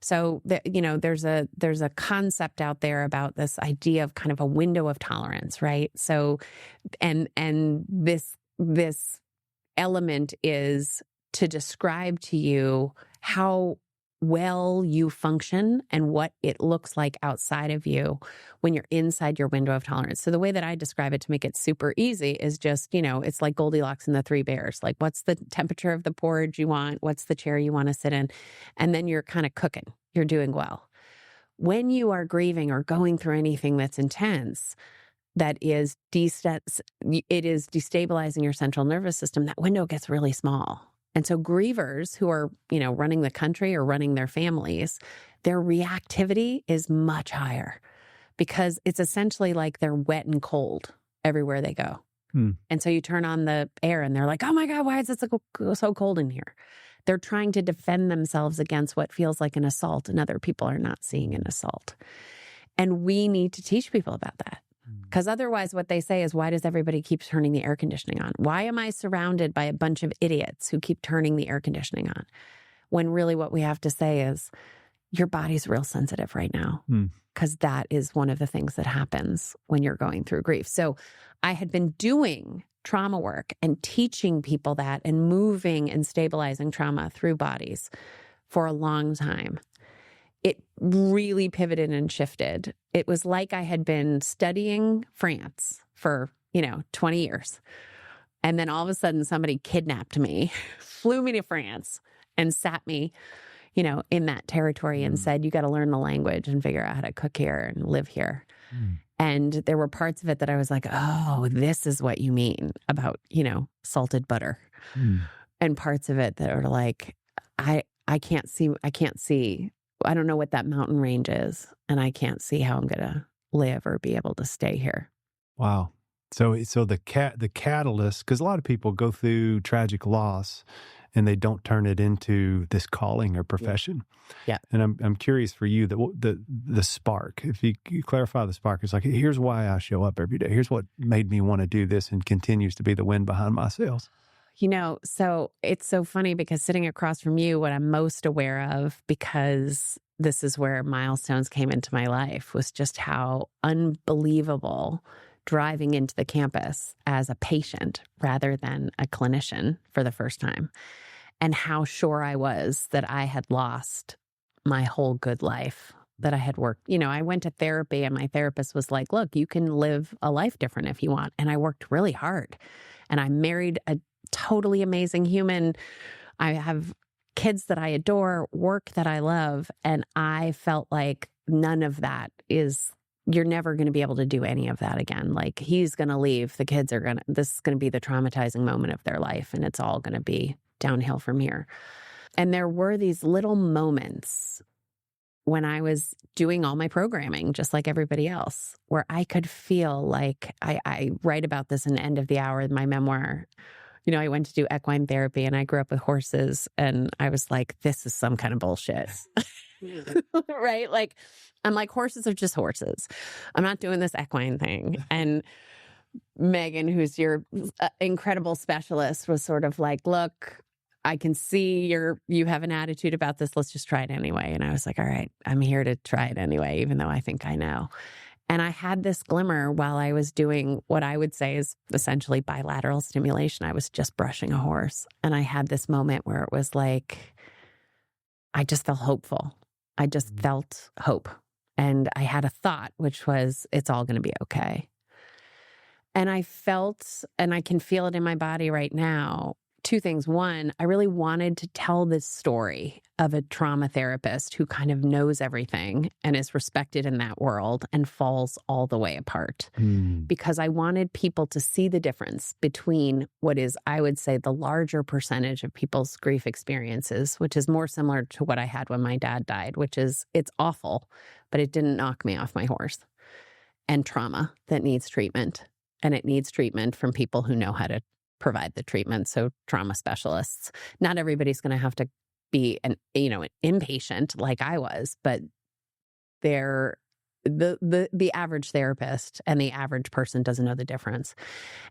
So there's a concept out there about this idea of kind of a window of tolerance, right? So, and this element is to describe to you how well you function and what it looks like outside of you when you're inside your window of tolerance. So the way that I describe it to make it super easy is just, it's like Goldilocks and the 3 bears. Like, what's the temperature of the porridge you want? What's the chair you want to sit in? And then you're kind of cooking. You're doing well. When you are grieving or going through anything that's intense, that is it is destabilizing your central nervous system, that window gets really small. And so grievers who are, running the country or running their families, their reactivity is much higher because it's essentially like they're wet and cold everywhere they go. And so you turn on the air and they're like, oh my God, why is it so cold in here? They're trying to defend themselves against what feels like an assault, and other people are not seeing an assault. And we need to teach people about that. Because otherwise what they say is, why does everybody keep turning the air conditioning on? Why am I surrounded by a bunch of idiots who keep turning the air conditioning on? When really what we have to say is, your body's real sensitive right now. Because that is one of the things that happens when you're going through grief. So I had been doing trauma work and teaching people that and moving and stabilizing trauma through bodies for a long time. It really pivoted and shifted. It was like I had been studying France for, 20 years. And then all of a sudden somebody kidnapped me, flew me to France and sat me, in that territory and said, you got to learn the language and figure out how to cook here and live here. And there were parts of it that I was like, oh, this is what you mean about, salted butter. And parts of it that are like, I can't see. I don't know what that mountain range is, and I can't see how I'm going to live or be able to stay here. Wow. So the catalyst, because a lot of people go through tragic loss and they don't turn it into this calling or profession. Yeah. And I'm curious for you, the spark, if you clarify the spark, it's like, here's why I show up every day. Here's what made me want to do this and continues to be the wind behind my sails. So it's so funny because sitting across from you, what I'm most aware of, because this is where milestones came into my life, was just how unbelievable driving into the campus as a patient rather than a clinician for the first time, and how sure I was that I had lost my whole good life that I had worked. I went to therapy and my therapist was like, look, you can live a life different if you want. And I worked really hard, and I married a totally amazing human. I have kids that I adore, work that I love. And I felt like none of that you're never going to be able to do any of that again. Like, he's going to leave. The kids this is going to be the traumatizing moment of their life. And it's all going to be downhill from here. And there were these little moments when I was doing all my programming, just like everybody else, where I could feel like I write about this in End of the Hour, my memoir. I went to do equine therapy and I grew up with horses, and I was like, this is some kind of bullshit. Right? Like, I'm like, horses are just horses. I'm not doing this equine thing. And Meghan, who's your incredible specialist, was sort of like, look, I can see you have an attitude about this. Let's just try it anyway. And I was like, all right, I'm here to try it anyway, even though I think I know. And I had this glimmer while I was doing what I would say is essentially bilateral stimulation. I was just brushing a horse. And I had this moment where it was like, I just felt hopeful. I just felt hope. And I had a thought, which was, it's all going to be okay. And I felt, and I can feel it in my body right now, two things. One, I really wanted to tell this story of a trauma therapist who kind of knows everything and is respected in that world and falls all the way apart. Because I wanted people to see the difference between what is, I would say, the larger percentage of people's grief experiences, which is more similar to what I had when my dad died, which is, it's awful, but it didn't knock me off my horse. And trauma that needs treatment. And it needs treatment from people who know how to provide the treatment. So trauma specialists. Not everybody's going to have to be an inpatient like I was, but they're the average therapist and the average person doesn't know the difference.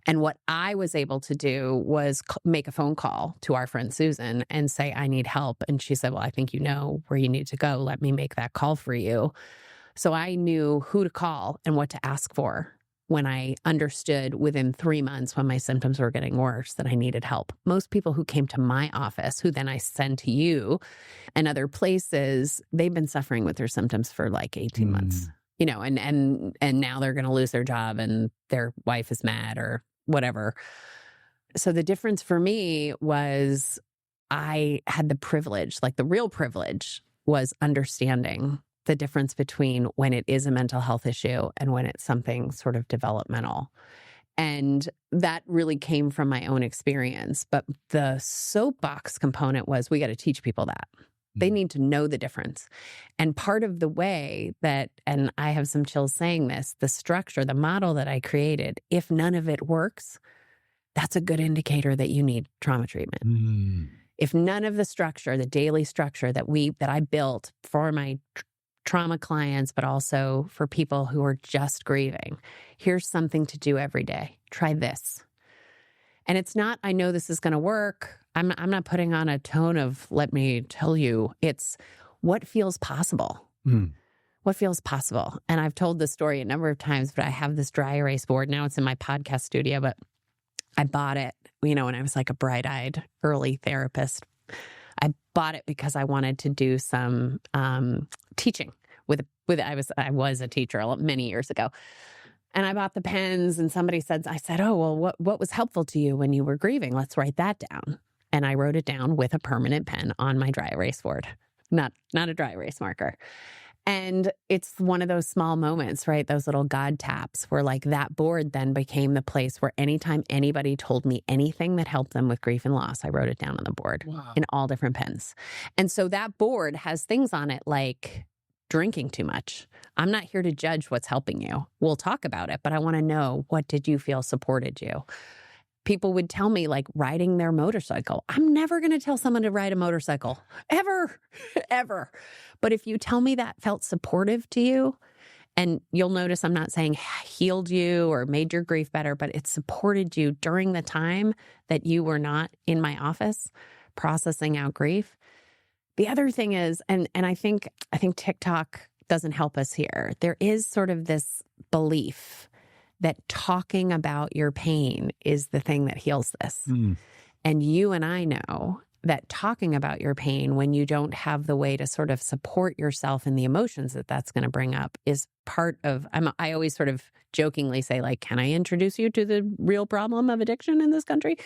And what I was able to do was make a phone call to our friend Susan and say, I need help. And she said, well, I think you know where you need to go. Let me make that call for you. So I knew who to call and what to ask for when I understood within 3 months, when my symptoms were getting worse, that I needed help. Most people who came to my office, who then I send to you and other places, they've been suffering with their symptoms for like 18 months, and now they're going to lose their job and their wife is mad or whatever. So the difference for me was I had the privilege, like the real privilege was understanding the difference between when it is a mental health issue and when it's something sort of developmental. And that really came from my own experience. But the soapbox component was we got to teach people that. They need to know the difference. And part of the way that, and I have some chills saying this, the structure, the model that I created, if none of it works, that's a good indicator that you need trauma treatment. If none of the structure, the daily structure that I built for my trauma clients, but also for people who are just grieving, here's something to do every day. Try this. And it's not, I know this is going to work. I'm not putting on a tone of, let me tell you, it's what feels possible. What feels possible. And I've told this story a number of times, but I have this dry erase board. Now it's in my podcast studio, but I bought it, when I was like a bright-eyed early therapist. I bought it because I wanted to do some teaching with I was a teacher many years ago. And I bought the pens and I said, oh, well, what was helpful to you when you were grieving? Let's write that down. And I wrote it down with a permanent pen on my dry erase board, not a dry erase marker. And it's one of those small moments, right? Those little God taps where like that board then became the place where anytime anybody told me anything that helped them with grief and loss, I wrote it down on the board in all different pens. And so that board has things on it like drinking too much. I'm not here to judge what's helping you. We'll talk about it, but I want to know, what did you feel supported you? People would tell me like riding their motorcycle. I'm never going to tell someone to ride a motorcycle ever, ever. But if you tell me that felt supportive to you, and you'll notice I'm not saying healed you or made your grief better, but it supported you during the time that you were not in my office processing out grief. The other thing is, and I think TikTok doesn't help us here. There is sort of this belief that talking about your pain is the thing that heals this. And you and I know that talking about your pain when you don't have the way to sort of support yourself in the emotions that that's going to bring up is part of, I always sort of jokingly say, like, can I introduce you to the real problem of addiction in this country?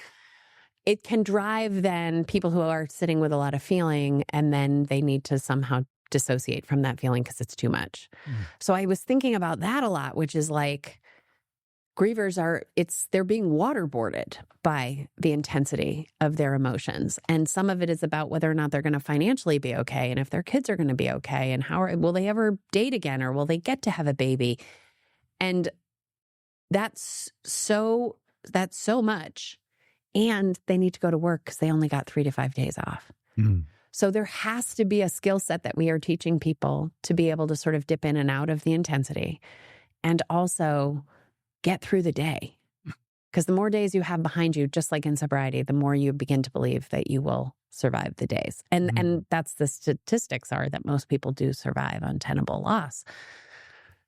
It can drive then people who are sitting with a lot of feeling, and then they need to somehow dissociate from that feeling because it's too much. So I was thinking about that a lot, which is like, grievers they're being waterboarded by the intensity of their emotions. And some of it is about whether or not they're going to financially be okay, and if their kids are going to be okay, and will they ever date again, or will they get to have a baby? And that's so much. And they need to go to work because they only got 3 to 5 days off. So there has to be a skill set that we are teaching people to be able to sort of dip in and out of the intensity, and also get through the day. Because the more days you have behind you, just like in sobriety, the more you begin to believe that you will survive the days. And that's the statistics are that most people do survive untenable loss.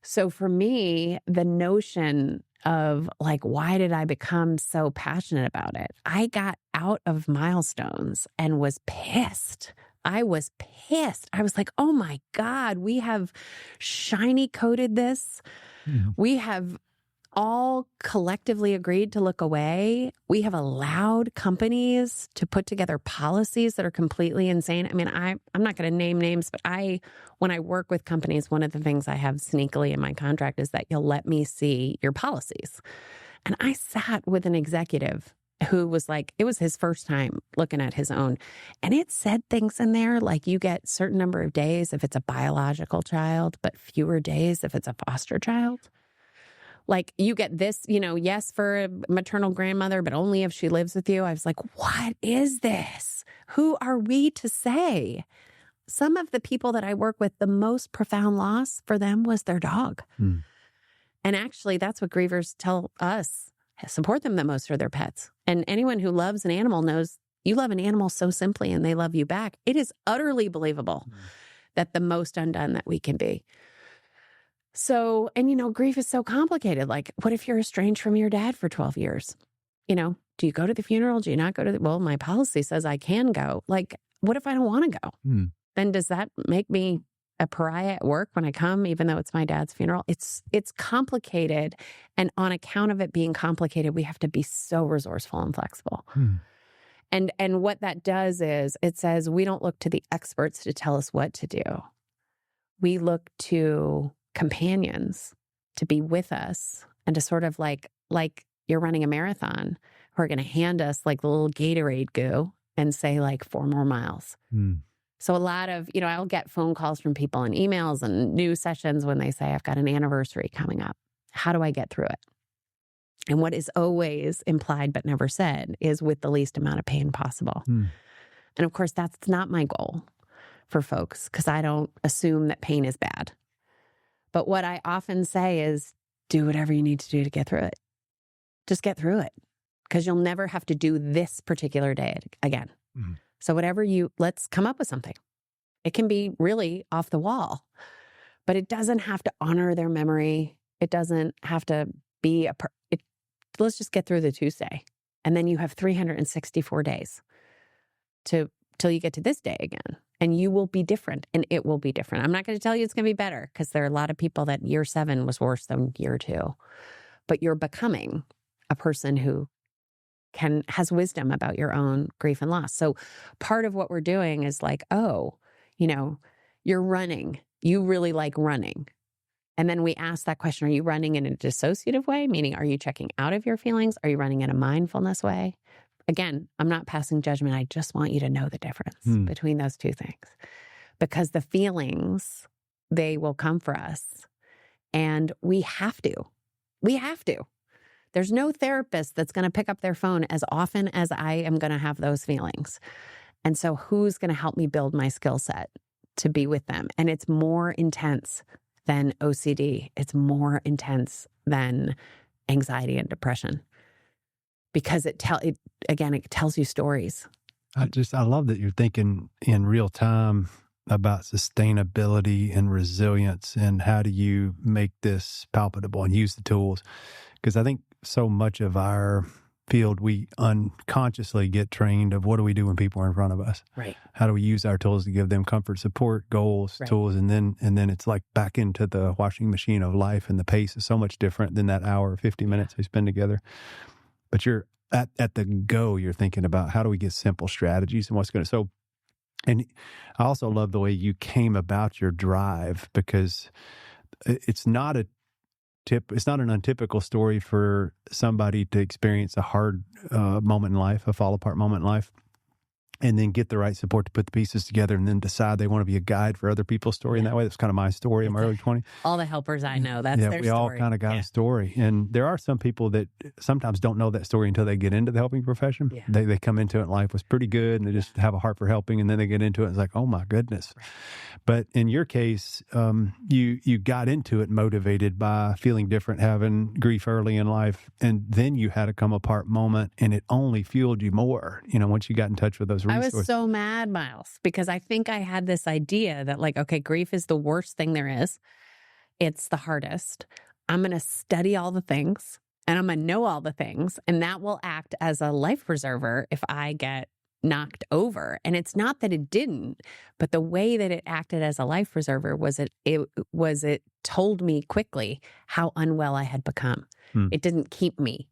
So for me, the notion of like, why did I become so passionate about it? I got out of milestones and was pissed. I was pissed. I was like, oh my God, we have shiny coated this. We have all collectively agreed to look away. We have allowed companies to put together policies that are completely insane. I mean, I'm not going to name names, but when I work with companies, one of the things I have sneakily in my contract is that you'll let me see your policies. And I sat with an executive who was like, it was his first time looking at his own. And it said things in there like you get certain number of days if it's a biological child, but fewer days if it's a foster child. Like you get this, yes, for a maternal grandmother, but only if she lives with you. I was like, what is this? Who are we to say? Some of the people that I work with, the most profound loss for them was their dog. And actually, that's what grievers tell us. Support them the most are their pets. And anyone who loves an animal knows you love an animal so simply and they love you back. It is utterly believable that the most undone that we can be. So, and grief is so complicated. Like, what if you're estranged from your dad for 12 years? Do you go to the funeral? Do you not go to well, my policy says I can go. Like, what if I don't want to go? Then does that make me a pariah at work when I come, even though it's my dad's funeral? It's complicated. And on account of it being complicated, we have to be so resourceful and flexible. And what that does is it says we don't look to the experts to tell us what to do. we look to companions to be with us and to sort of like you're running a marathon, who are going to hand us like the little Gatorade goo and say like 4 more miles. So a lot of, I'll get phone calls from people and emails and news sessions when they say, I've got an anniversary coming up. How do I get through it? And what is always implied but never said is with the least amount of pain possible. And of course, that's not my goal for folks, because I don't assume that pain is bad. But what I often say is do whatever you need to do to get through it. Just get through it, because you'll never have to do this particular day again. So let's come up with something. It can be really off the wall, but it doesn't have to honor their memory. It doesn't have to be let's just get through the Tuesday. And then you have 364 days till you get to this day again. And you will be different, and it will be different. I'm not going to tell you it's going to be better, because there are a lot of people that year 7 was worse than year 2. But you're becoming a person who has wisdom about your own grief and loss. So part of what we're doing is like, you're running. You really like running. And then we ask that question, are you running in a dissociative way? Meaning, are you checking out of your feelings? Are you running in a mindfulness way? Again, I'm not passing judgment. I just want you to know the difference between those two things. Because the feelings, they will come for us. And we have to. We have to. There's no therapist that's going to pick up their phone as often as I am going to have those feelings. And so who's going to help me build my skill set to be with them? And it's more intense than OCD. It's more intense than anxiety and depression, because it tells you stories. I love that you're thinking in real time about sustainability and resilience, and how do you make this palpable and use the tools? Because I think so much of our field, we unconsciously get trained of what do we do when people are in front of us? Right. How do we use our tools to give them comfort, support, goals, tools, and then it's like back into the washing machine of life, and the pace is so much different than that hour or 50 minutes we spend together. But you're at the go, you're thinking about how do we get simple strategies and what's going to. So, and I also love the way you came about your drive, because it's not it's not an untypical story for somebody to experience a hard moment in life, a fall apart moment in life, and then get the right support to put the pieces together, and then decide they want to be a guide for other people's story. In that way, that's kind of my story in my early 20s. All the helpers I know, that's their story. We all kind of got a story. And there are some people that sometimes don't know that story until they get into the helping profession. Yeah. They come into it and life was pretty good, and they just have a heart for helping, and then they get into it and it's like, oh my goodness. Right. But in your case, you got into it motivated by feeling different, having grief early in life, and then you had a come apart moment, and it only fueled you more, once you got in touch with those resources. I was so mad, Miles, because I think I had this idea that like, okay, grief is the worst thing there is. It's the hardest. I'm going to study all the things, and I'm going to know all the things, and that will act as a life preserver if I get knocked over. And it's not that it didn't, but the way that it acted as a life preserver was it told me quickly how unwell I had become. It didn't keep me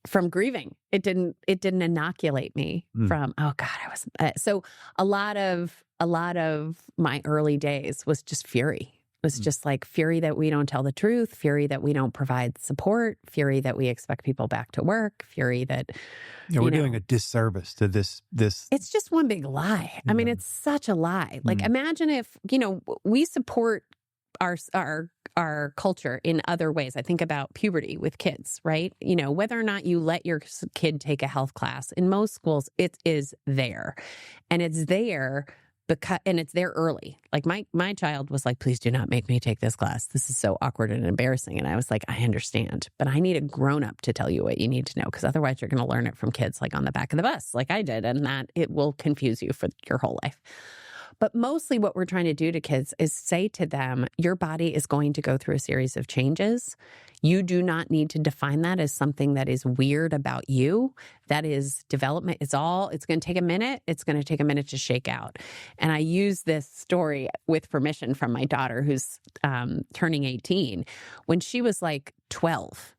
from grieving. It didn't inoculate me from, oh God, I was, so a lot of my early days was just fury. It was just like fury that we don't tell the truth, fury that we don't provide support, fury that we expect people back to work, fury that, we're doing a disservice to this. It's just one big lie. I mean, it's such a lie. Like imagine if, we support our culture in other ways. I think about puberty with kids, right? Whether or not you let your kid take a health class, in most schools, it is there. And it's there and it's there early. Like my child was like, please do not make me take this class. This is so awkward and embarrassing. And I was like, I understand, but I need a grown-up to tell you what you need to know, because otherwise you're going to learn it from kids like on the back of the bus, like I did. And that it will confuse you for your whole life. But mostly what we're trying to do to kids is say to them, your body is going to go through a series of changes. You do not need to define that as something that is weird about you. That is development. It's going to take a minute. It's going to take a minute to shake out. And I use this story with permission from my daughter, who's turning 18. When she was like 12,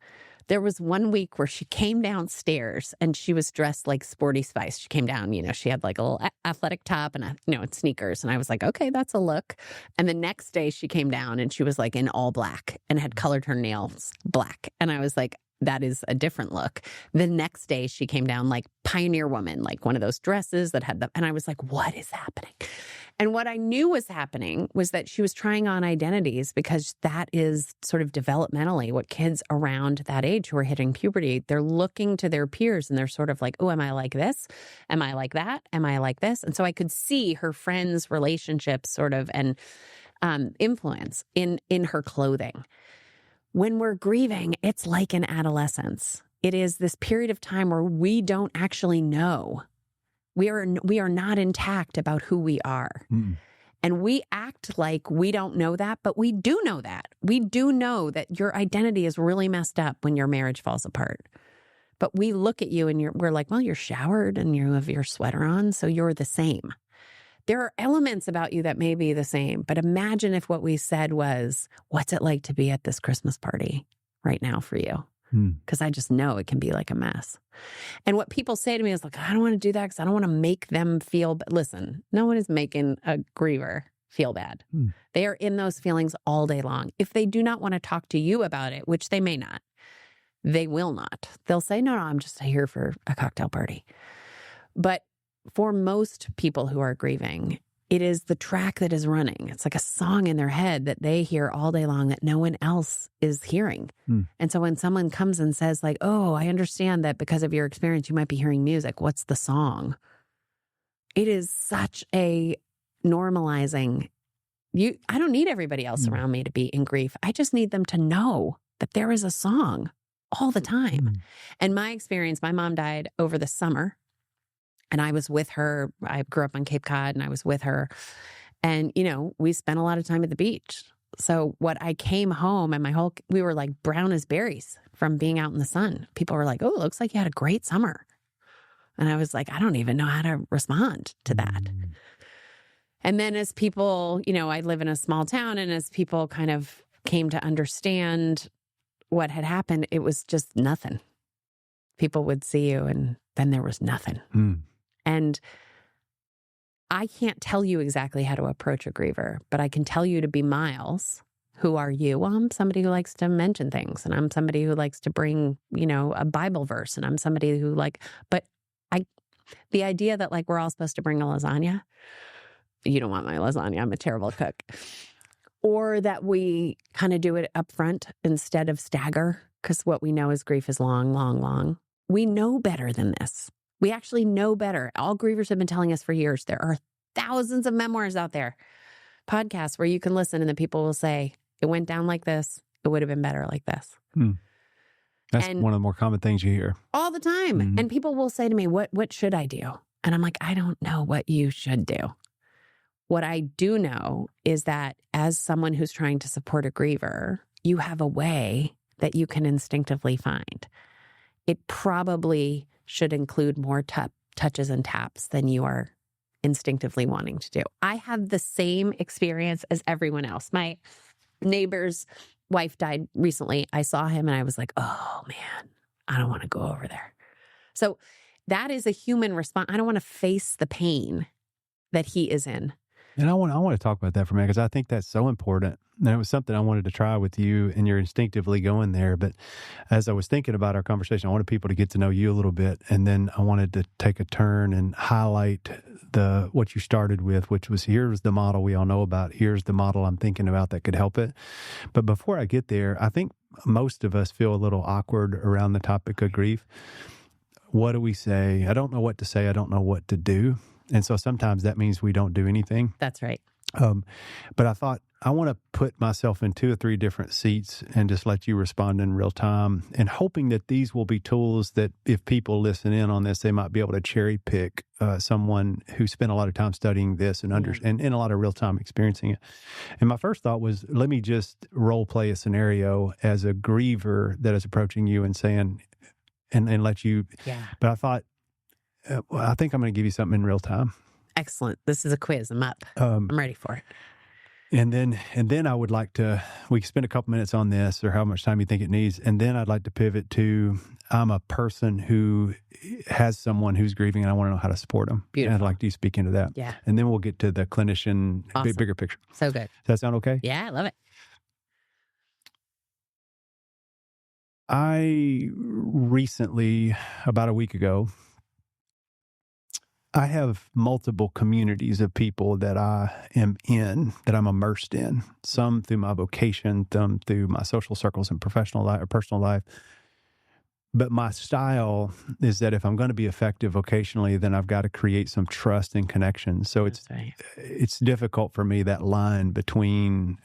There was one week where she came downstairs and she was dressed like Sporty Spice. She came down, she had like a little athletic top and sneakers. And I was like, okay, that's a look. And the next day she came down and she was like in all black and had colored her nails black. And I was like, that is a different look. The next day she came down like Pioneer Woman, like one of those dresses that had and I was like, what is happening? And what I knew was happening was that she was trying on identities, because that is sort of developmentally what kids around that age who are hitting puberty, they're looking to their peers and they're sort of like, oh, am I like this? Am I like that? Am I like this? And so I could see her friends' relationships sort of and influence in her clothing. When we're grieving, it's like an adolescence. It is this period of time where we don't actually know. We are not intact about who we are. Mm. And we act like we don't know that, but we do know that. We do know that your identity is really messed up when your marriage falls apart. But we look at you and we're like, well, you're showered and you have your sweater on, so you're the same. There are elements about you that may be the same, but imagine if what we said was, what's it like to be at this Christmas party right now for you? Because I just know it can be like a mess. And what people say to me is like, I don't want to do that because I don't want to make them feel Listen, no one is making a griever feel bad. They are in those feelings all day long. If they do not want to talk to you about it, which they may not, they will not. They'll say, no, I'm just here for a cocktail party. But for most people who are grieving, it is the track that is running. It's like a song in their head that they hear all day long that no one else is hearing. And so when someone comes and says like, oh, I understand that because of your experience, you might be hearing music. What's the song? It is such a normalizing. I don't need everybody else around me to be in grief. I just need them to know that there is a song all the time. And my experience, my mom died over the summer. And I was with her. I grew up on Cape Cod and I was with her. And, we spent a lot of time at the beach. So what I came home and we were like brown as berries from being out in the sun. People were like, oh, it looks like you had a great summer. And I was like, I don't even know how to respond to that. And then as people, I live in a small town, and as people kind of came to understand what had happened, it was just nothing. People would see you and then there was nothing. And I can't tell you exactly how to approach a griever, but I can tell you to be Miles. Who are you? Well, I'm somebody who likes to mention things, and I'm somebody who likes to bring, a Bible verse, and I'm somebody who the idea that we're all supposed to bring a lasagna, you don't want my lasagna, I'm a terrible cook. Or that we kind of do it up front instead of stagger, because what we know is grief is long, long, long. We know better than this. We actually know better. All grievers have been telling us for years. There are thousands of memoirs out there, podcasts where you can listen and the people will say, it went down like this. It would have been better like this. That's one of the more common things you hear. All the time. And people will say to me, what should I do? And I'm like, I don't know what you should do. What I do know is that as someone who's trying to support a griever, you have a way that you can instinctively find. It probably should include more touches and taps than you are instinctively wanting to do. I have the same experience as everyone else. My neighbor's wife died recently. I saw him and I was like, oh man, I don't want to go over there. So that is a human response. I don't want to face the pain that he is in. And I want to talk about that for a minute, because I think that's so important. And it was something I wanted to try with you, and you're instinctively going there. But as I was thinking about our conversation, I wanted people to get to know you a little bit. And then I wanted to take a turn and highlight what you started with, which was, here's the model we all know about. Here's the model I'm thinking about that could help it. But before I get there, I think most of us feel a little awkward around the topic of grief. What do we say? I don't know what to say. I don't know what to do. And so sometimes that means we don't do anything. That's right. But I thought, I want to put myself in 2 or 3 different seats and just let you respond in real time, and hoping that these will be tools that if people listen in on this, they might be able to cherry pick someone who spent a lot of time studying this and and a lot of real time experiencing it. And my first thought was, let me just role play a scenario as a griever that is approaching you and saying, and let you. Yeah. But I thought, I think I'm going to give you something in real time. Excellent. This is a quiz. I'm up. I'm ready for it. And then I would like to, we can spend a couple minutes on this or how much time you think it needs. And then I'd like to pivot to, I'm a person who has someone who's grieving and I want to know how to support them. Beautiful. And I'd like you to speak into that. Yeah. And then we'll get to the clinician, Awesome. bigger picture. So good. Does that sound okay? Yeah, I love it. I recently, about a week ago, I have multiple communities of people that I am in, that I'm immersed in, some through my vocation, some through my social circles and professional life or personal life. But my style is that if I'm going to be effective vocationally, then I've got to create some trust and connection. So it's difficult for me, that line between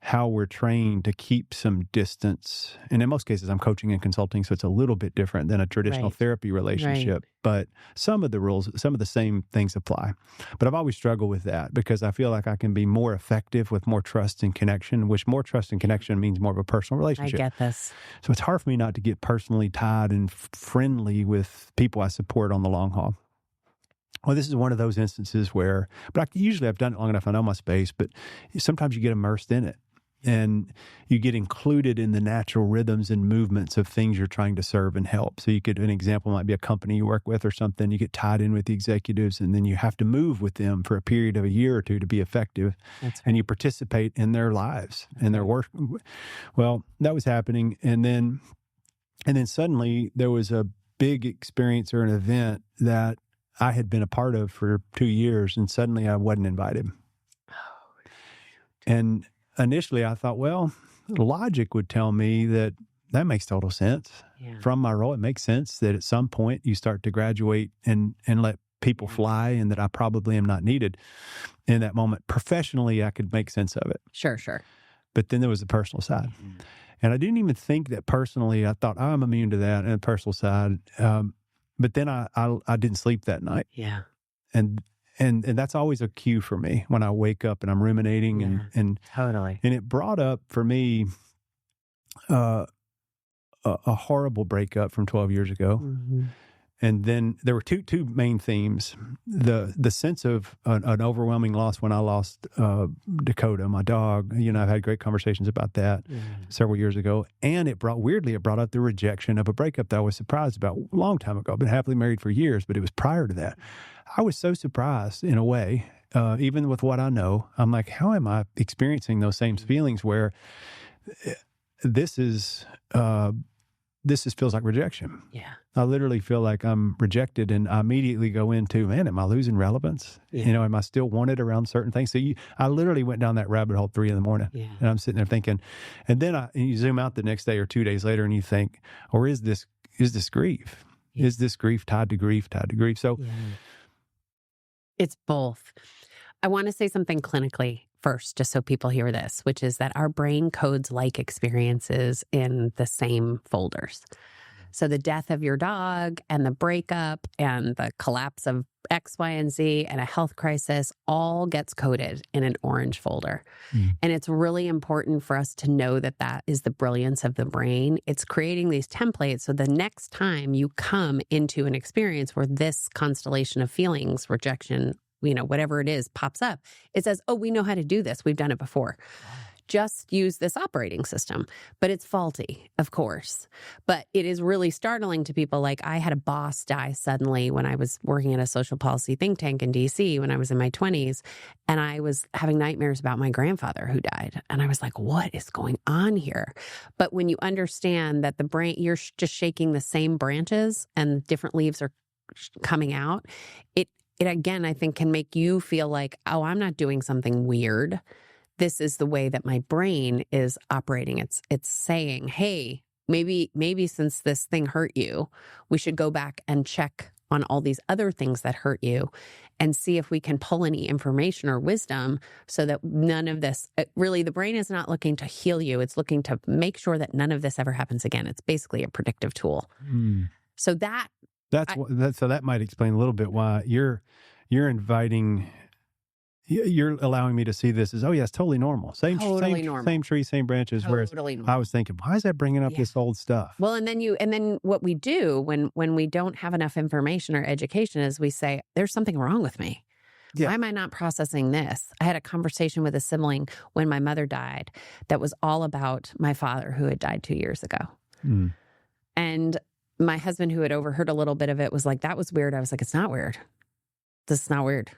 how we're trained to keep some distance. And in most cases, I'm coaching and consulting, so it's a little bit different than a traditional therapy relationship. Right. But some of the rules, some of the same things apply. But I've always struggled with that because I feel like I can be more effective with more trust and connection, which more trust and connection means more of a personal relationship. I get this. So it's hard for me not to get personally tied and friendly with people I support on the long haul. Well, this is one of those instances where, but usually I've done it long enough, I know my space, but sometimes you get immersed in it. And you get included in the natural rhythms and movements of things you're trying to serve and help. So an example might be a company you work with or something. You get tied in with the executives and then you have to move with them for a period of a year or two to be effective. That's right. And you participate in their lives and their work. Well, that was happening. And then suddenly there was a big experience or an event that I had been a part of for 2 years and suddenly I wasn't invited. And initially, I thought, well, logic would tell me that makes total sense. Yeah. From my role, it makes sense that at some point you start to graduate and let people fly and that I probably am not needed in that moment. Professionally, I could make sense of it. Sure. But then there was the personal side. Mm-hmm. And I didn't even think that personally. I thought, I'm immune to that and the personal side. But then I didn't sleep that night. Yeah. And that's always a cue for me when I wake up and I'm ruminating and totally. And it brought up for me a horrible breakup from 12 years ago. Mm-hmm. And then there were two main themes. The sense of an overwhelming loss when I lost Dakota, my dog. I've had great conversations about that several years ago. And it brought up the rejection of a breakup that I was surprised about a long time ago. I've been happily married for years, but it was prior to that. I was so surprised in a way, even with what I know. I'm like, how am I experiencing those same feelings where this feels like rejection. Yeah. I literally feel like I'm rejected and I immediately go into, man, am I losing relevance? Yeah. Am I still wanted around certain things? So I literally went down that rabbit hole 3 a.m. and I'm sitting there thinking, and then you zoom out the next day or 2 days later and you think, or is this grief? Yeah. Is this grief tied to grief? So it's both. I want to say something clinically first, just so people hear this, which is that our brain codes like experiences in the same folders. So the death of your dog and the breakup and the collapse of X, Y, and Z and a health crisis all gets coded in an orange folder. And it's really important for us to know that is the brilliance of the brain. It's creating these templates so the next time you come into an experience where this constellation of feelings, rejection, whatever it is, pops up, it says, oh, we know how to do this. We've done it before. Just use this operating system. But it's faulty, of course. But it is really startling to people. Like, I had a boss die suddenly when I was working at a social policy think tank in DC when I was in my 20s. And I was having nightmares about my grandfather who died. And I was like, what is going on here? But when you understand that the brain, you're just shaking the same branches and different leaves are coming out, it again, I think, can make you feel like, oh, I'm not doing something weird. This is the way that my brain is operating. It's saying, hey, maybe since this thing hurt you, we should go back and check on all these other things that hurt you and see if we can pull any information or wisdom so that none of this, really, the brain is not looking to heal you. It's looking to make sure that none of this ever happens again. It's basically a predictive tool. So that might explain a little bit why you're allowing me to see this as, oh yeah, it's totally normal. Same tree, same branches. Whereas I was thinking, why is that bringing up this old stuff? Well, and then what we do when we don't have enough information or education is we say, there's something wrong with me. Yeah. Why am I not processing this? I had a conversation with a sibling when my mother died that was all about my father who had died 2 years ago. Mm. And my husband, who had overheard a little bit of it, was like, that was weird. I was like, it's not weird. This is not weird.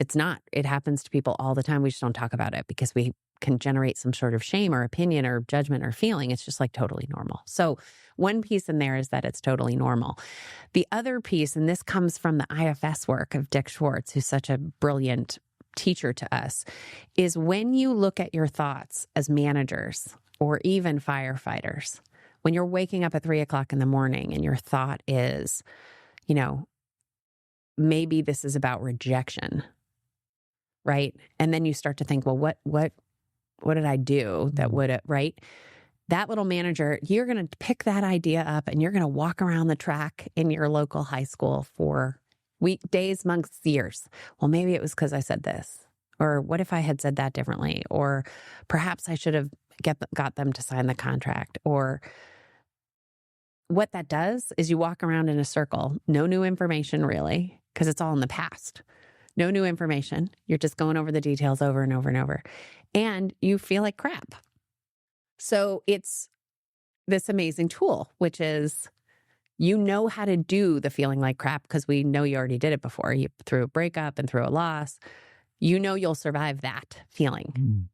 It's not. It happens to people all the time. We just don't talk about it because we can generate some sort of shame or opinion or judgment or feeling. It's just like totally normal. So one piece in there is that it's totally normal. The other piece, and this comes from the IFS work of Dick Schwartz, who's such a brilliant teacher to us, is when you look at your thoughts as managers or even firefighters, when you're waking up at 3 o'clock in the morning and your thought is, maybe this is about rejection, right? And then you start to think, well, what did I do that would, right? That little manager, you're going to pick that idea up and you're going to walk around the track in your local high school for days, months, years. Well, maybe it was because I said this, or what if I had said that differently? Or perhaps I should have got them to sign the contract. Or what that does is you walk around in a circle, no new information really, because it's all in the past. No new information. You're just going over the details over and over and over. And you feel like crap. So it's this amazing tool, which is how to do the feeling like crap because we know you already did it before. You through a breakup and through a loss. You'll survive that feeling. Mm.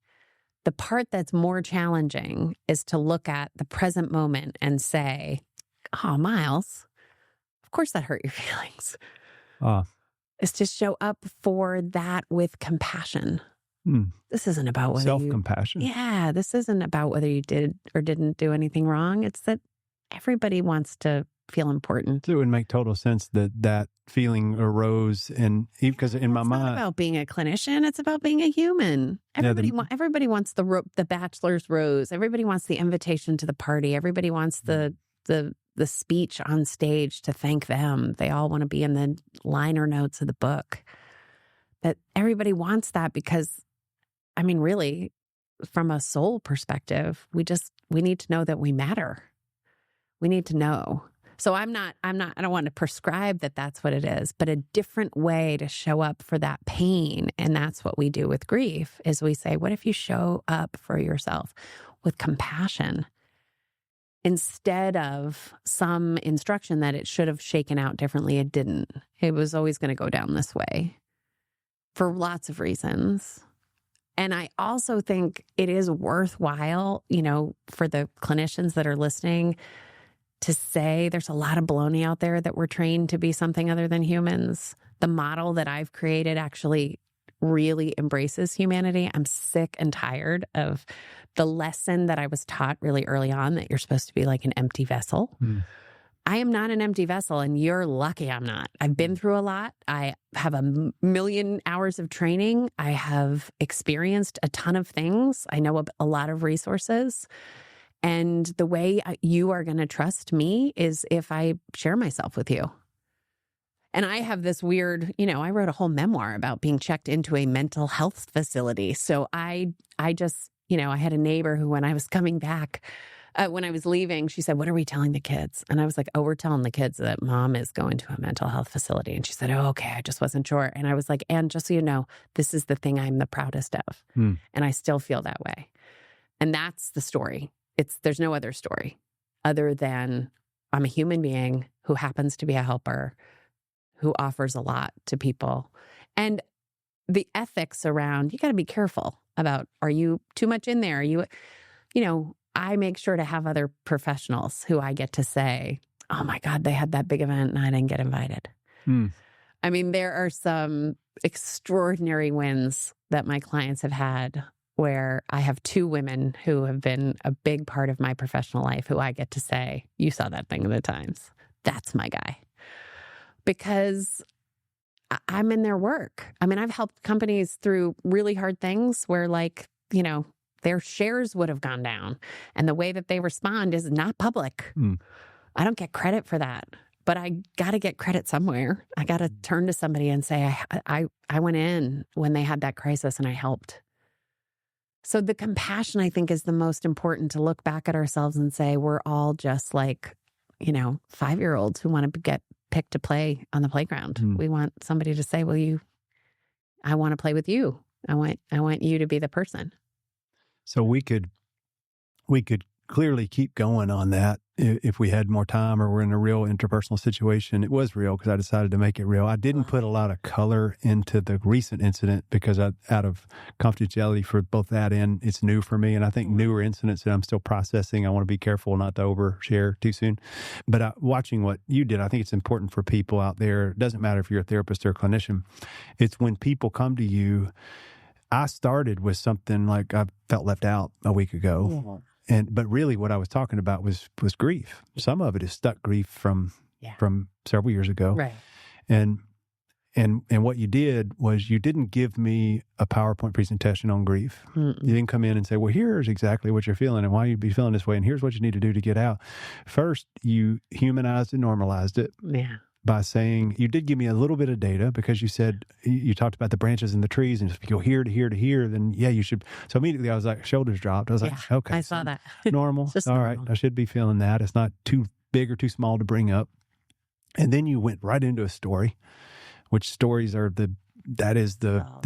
The part that's more challenging is to look at the present moment and say, oh, Miles, of course that hurt your feelings. Is to show up for that with compassion. This isn't about whether self-compassion. This isn't about whether you did or didn't do anything wrong. It's that everybody wants to feel important. So it would make total sense that feeling arose, and because in my mind, it's not about being a clinician. It's about being a human. Everybody wants the bachelor's rose. Everybody wants the invitation to the party. Everybody wants the speech on stage to thank them. They all want to be in the liner notes of the book. That everybody wants that because, really, from a soul perspective, we need to know that we matter. We need to know. So I don't want to prescribe that that's what it is, but a different way to show up for that pain. And that's what we do with grief is we say, what if you show up for yourself with compassion? Instead of some instruction that it should have shaken out differently, it didn't. It was always going to go down this way for lots of reasons. And I also think it is worthwhile, for the clinicians that are listening to say there's a lot of baloney out there that we're trained to be something other than humans. The model that I've created actually really embraces humanity. I'm sick and tired of the lesson that I was taught really early on that you're supposed to be like an empty vessel. I am not an empty vessel, and you're lucky I'm not. I've been through a lot. I have a million hours of training. I have experienced a ton of things. I know a lot of resources. And the way you are going to trust me is if I share myself with you. And I have this weird, I wrote a whole memoir about being checked into a mental health facility. So I just, I had a neighbor who, when I was coming back, when I was leaving, she said, what are we telling the kids? And I was like, oh, we're telling the kids that mom is going to a mental health facility. And she said, oh, okay, I just wasn't sure. And I was like, and just so you know, this is the thing I'm the proudest of. And I still feel that way. And that's the story. There's no other story other than I'm a human being who happens to be a helper, who offers a lot to people. And the ethics around, you got to be careful about, are you too much in there? Are you, I make sure to have other professionals who I get to say, oh my God, they had that big event and I didn't get invited. There are some extraordinary wins that my clients have had where I have two women who have been a big part of my professional life who I get to say, you saw that thing in the Times. That's my guy. Because I'm in their work. I've helped companies through really hard things where their shares would have gone down and the way that they respond is not public. I don't get credit for that, but I got to get credit somewhere. I got to turn to somebody and say, I went in when they had that crisis and I helped. So the compassion, I think, is the most important, to look back at ourselves and say, we're all just like, 5-year-olds who want to get picked to play on the playground. We want somebody to say, will you I want to play with you. I want you to be the person. So we could clearly keep going on that if we had more time or we're in a real interpersonal situation. It was real because I decided to make it real. I didn't put a lot of color into the recent incident because out of confidentiality for both that and it's new for me. And I think newer incidents that I'm still processing, I want to be careful not to overshare too soon. But watching what you did, I think it's important for people out there. It doesn't matter if you're a therapist or a clinician. It's when people come to you. I started with something like I felt left out a week ago. But really what I was talking about was grief. Some of it is stuck grief from several years ago. Right. And what you did was you didn't give me a PowerPoint presentation on grief. You didn't come in and say, well, here's exactly what you're feeling and why you'd be feeling this way. And here's what you need to do to get out. First, you humanized and normalized it. Yeah. By saying, you did give me a little bit of data because you said, you talked about the branches and the trees and if you go here to here to here, then you should. So immediately I was like, shoulders dropped. I was like, okay. I saw that. Normal. All right. I should be feeling that. It's not too big or too small to bring up. And then you went right into a story, which stories are the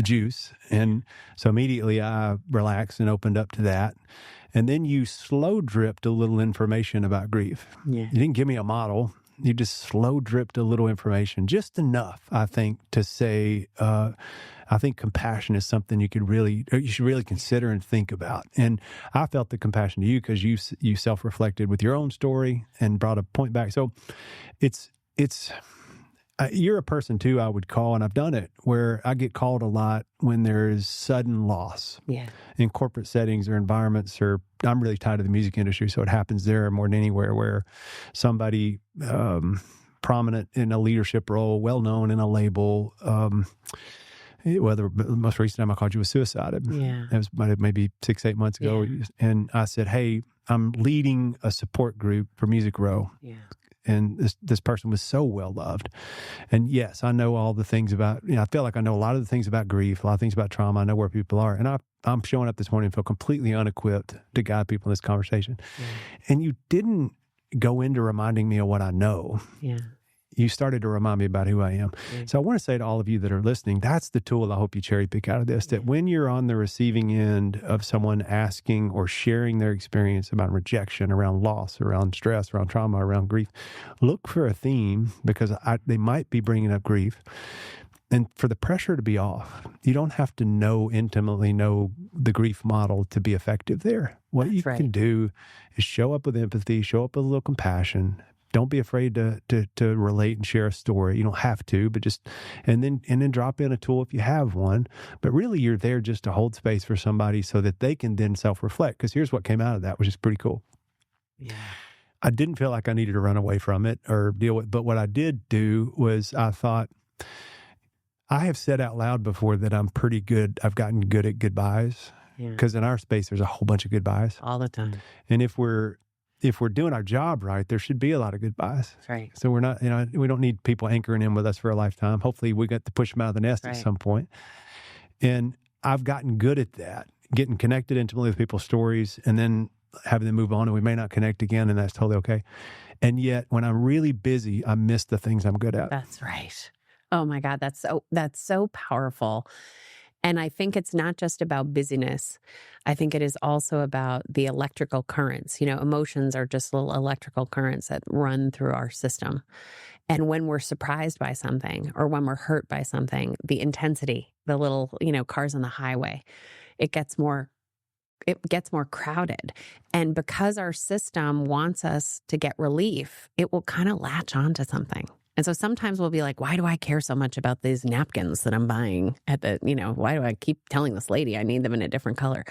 juice. And so immediately I relaxed and opened up to that. And then you slow dripped a little information about grief. Yeah. You didn't give me a model. You just slow dripped a little information, just enough, I think, to say, I think compassion is something you should really consider and think about. And I felt the compassion to you because you self-reflected with your own story and brought a point back. So it's you're a person too, I would call, and I've done it, where I get called a lot when there is sudden loss in corporate settings or environments, or I'm really tied to the music industry, so it happens there more than anywhere, where somebody prominent in a leadership role, well-known in a label, whether the most recent time I called you was suicided. Yeah. It was maybe 6-8 months ago. Yeah. And I said, hey, I'm leading a support group for Music Row. Yeah. And this person was so well loved. And yes, I know all the things about, I feel like I know a lot of the things about grief, a lot of things about trauma. I know where people are. And I'm showing up this morning and feel completely unequipped to guide people in this conversation. Yeah. And you didn't go into reminding me of what I know. Yeah. You started to remind me about who I am. Yeah. So I want to say to all of you that are listening, that's the tool I hope you cherry pick out of this, that when you're on the receiving end of someone asking or sharing their experience about rejection, around loss, around stress, around trauma, around grief, look for a theme, because they might be bringing up grief. And for the pressure to be off, you don't have to intimately know the grief model to be effective there. What you can do is show up with empathy, show up with a little compassion. Don't be afraid to relate and share a story. You don't have to, but just, and then drop in a tool if you have one. But really, you're there just to hold space for somebody so that they can then self-reflect. Because here's what came out of that, which is pretty cool. Yeah. I didn't feel like I needed to run away from it or deal with, but what I did do was I thought, I have said out loud before that I'm pretty good. I've gotten good at goodbyes, because in our space, there's a whole bunch of goodbyes. All the time. And if we're doing our job right, there should be a lot of goodbyes. That's right. So we're not, we don't need people anchoring in with us for a lifetime. Hopefully we get to push them out of the nest at some point. And I've gotten good at that, getting connected intimately with people's stories and then having them move on, and we may not connect again, and that's totally okay. And yet when I'm really busy, I miss the things I'm good at. That's right. Oh my God, that's so powerful. And I think it's not just about busyness. I think it is also about the electrical currents. Emotions are just little electrical currents that run through our system. And when we're surprised by something or when we're hurt by something, the intensity, the little, cars on the highway, it gets more crowded. And because our system wants us to get relief, it will kind of latch onto something. And so sometimes we'll be like, why do I care so much about these napkins that I'm buying at the, why do I keep telling this lady I need them in a different color?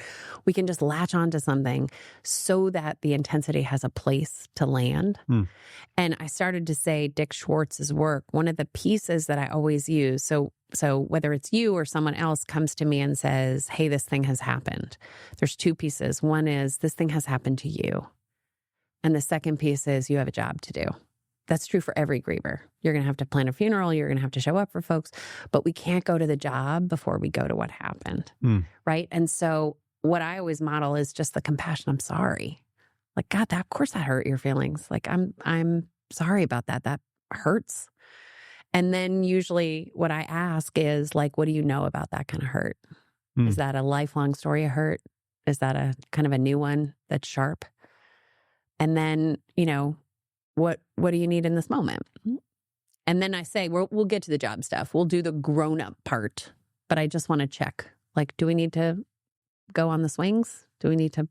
We can just latch onto something so that the intensity has a place to land. And I started to say Dick Schwartz's work, one of the pieces that I always use. So whether it's you or someone else comes to me and says, hey, this thing has happened. There's two pieces. One is this thing has happened to you. And the second piece is you have a job to do. That's true for every griever. You're going to have to plan a funeral. You're going to have to show up for folks, but we can't go to the job before we go to what happened. Right. And so what I always model is just the compassion. I'm sorry. Like, God, of course that hurt your feelings. Like, I'm sorry about that. That hurts. And then usually what I ask is like, what do you know about that kind of hurt? Is that a lifelong story of hurt? Is that a kind of a new one that's sharp? And then, what do you need in this moment? And then I say, we'll get to the job stuff. We'll do the grown-up part. But I just want to check, like, do we need to go on the swings? Do we need to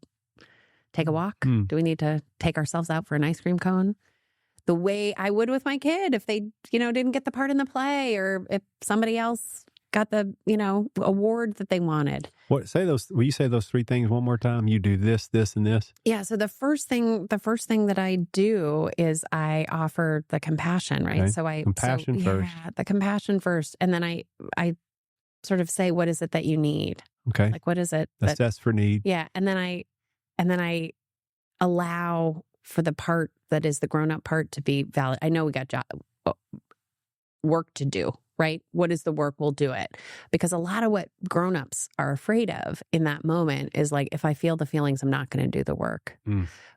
take a walk? Do we need to take ourselves out for an ice cream cone? The way I would with my kid if they, didn't get the part in the play, or if somebody else got the, award that they wanted. Will you say those 3 things one more time? You do this, this, and this? Yeah. So the first thing that I do is I offer the compassion, right? Okay. Compassion first. Yeah, the compassion first. And then I sort of say, what is it that you need? Okay. Like, what is it? Assess for need. Yeah. And then I allow for the part that is the grown-up part to be valid. I know we got work to do, right? What is the work? We'll do it. Because a lot of what grown-ups are afraid of in that moment is like, if I feel the feelings, I'm not going to do the work.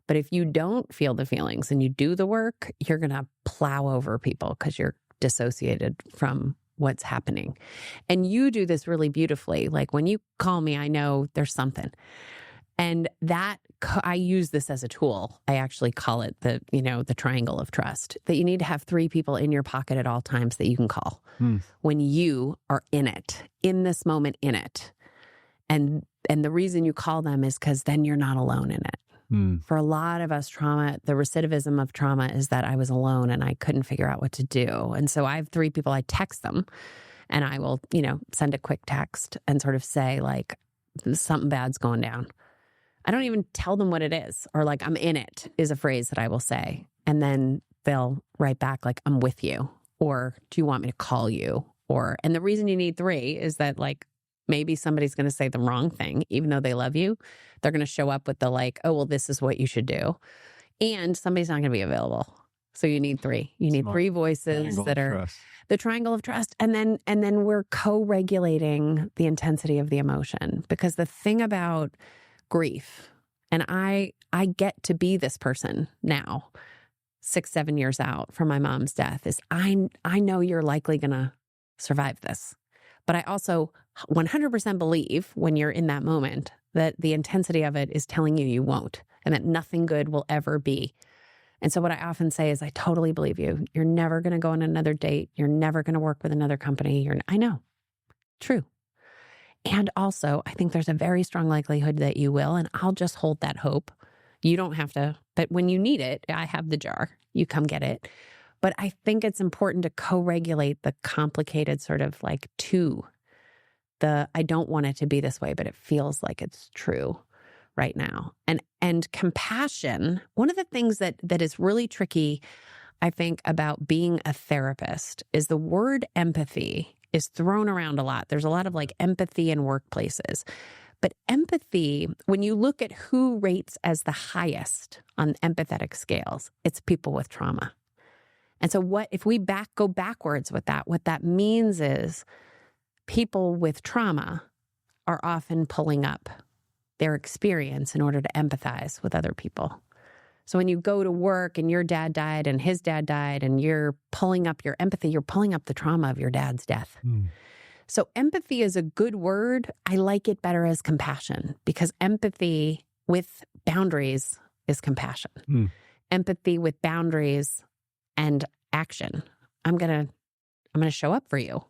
But if you don't feel the feelings and you do the work, you're going to plow over people because you're dissociated from what's happening. And you do this really beautifully. Like when you call me, I know there's something. And that, I use this as a tool. I actually call it the triangle of trust, that you need to have 3 people in your pocket at all times that you can call when you are in it, in this moment, in it. And the reason you call them is because then you're not alone in it. For a lot of us, trauma, the recidivism of trauma is that I was alone and I couldn't figure out what to do. And so I have 3 people, I text them and I will, send a quick text and sort of say like, something bad's going down. I don't even tell them what it is, or like, I'm in it is a phrase that I will say. And then they'll write back like, I'm with you, or do you want me to call you? And the reason you need 3 is that like, maybe somebody's going to say the wrong thing, even though they love you. They're going to show up with the like, oh, well, this is what you should do. And somebody's not going to be available. So you need 3. You need 3 voices that are the triangle of trust. And then we're co-regulating the intensity of the emotion. Because the thing about grief, and I get to be this person now, 6-7 years out from my mom's death, is I know you're likely going to survive this. But I also 100% believe when you're in that moment that the intensity of it is telling you won't, and that nothing good will ever be. And so what I often say is, I totally believe you. You're never going to go on another date. You're never going to work with another company. I know. True. And also, I think there's a very strong likelihood that you will, and I'll just hold that hope. You don't have to, but when you need it, I have the jar. You come get it. But I think it's important to co-regulate the complicated sort of like I don't want it to be this way, but it feels like it's true right now. And compassion, one of the things that is really tricky, I think, about being a therapist is the word empathy is thrown around a lot. There's a lot of like empathy in workplaces. But empathy, when you look at who rates as the highest on empathetic scales, it's people with trauma. And so if we go backwards with that, what that means is people with trauma are often pulling up their experience in order to empathize with other people. So when you go to work and your dad died and his dad died and you're pulling up your empathy, you're pulling up the trauma of your dad's death. So empathy is a good word. I like it better as compassion, because empathy with boundaries is compassion. Empathy with boundaries and action. I'm going to show up for you.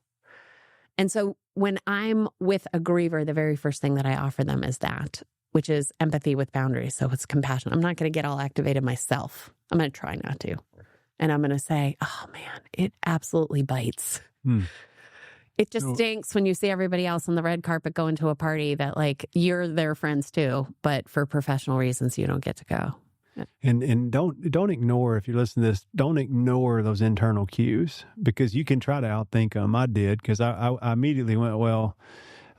And so when I'm with a griever, the very first thing that I offer them is that, which is empathy with boundaries. So it's compassion. I'm not going to get all activated myself. I'm going to try not to. And I'm going to say, oh man, it absolutely bites. It just stinks when you see everybody else on the red carpet going to a party that like you're their friends too, but for professional reasons, you don't get to go. And don't ignore, if you listen to this, don't ignore those internal cues, because you can try to outthink them. I did, because I immediately went, well,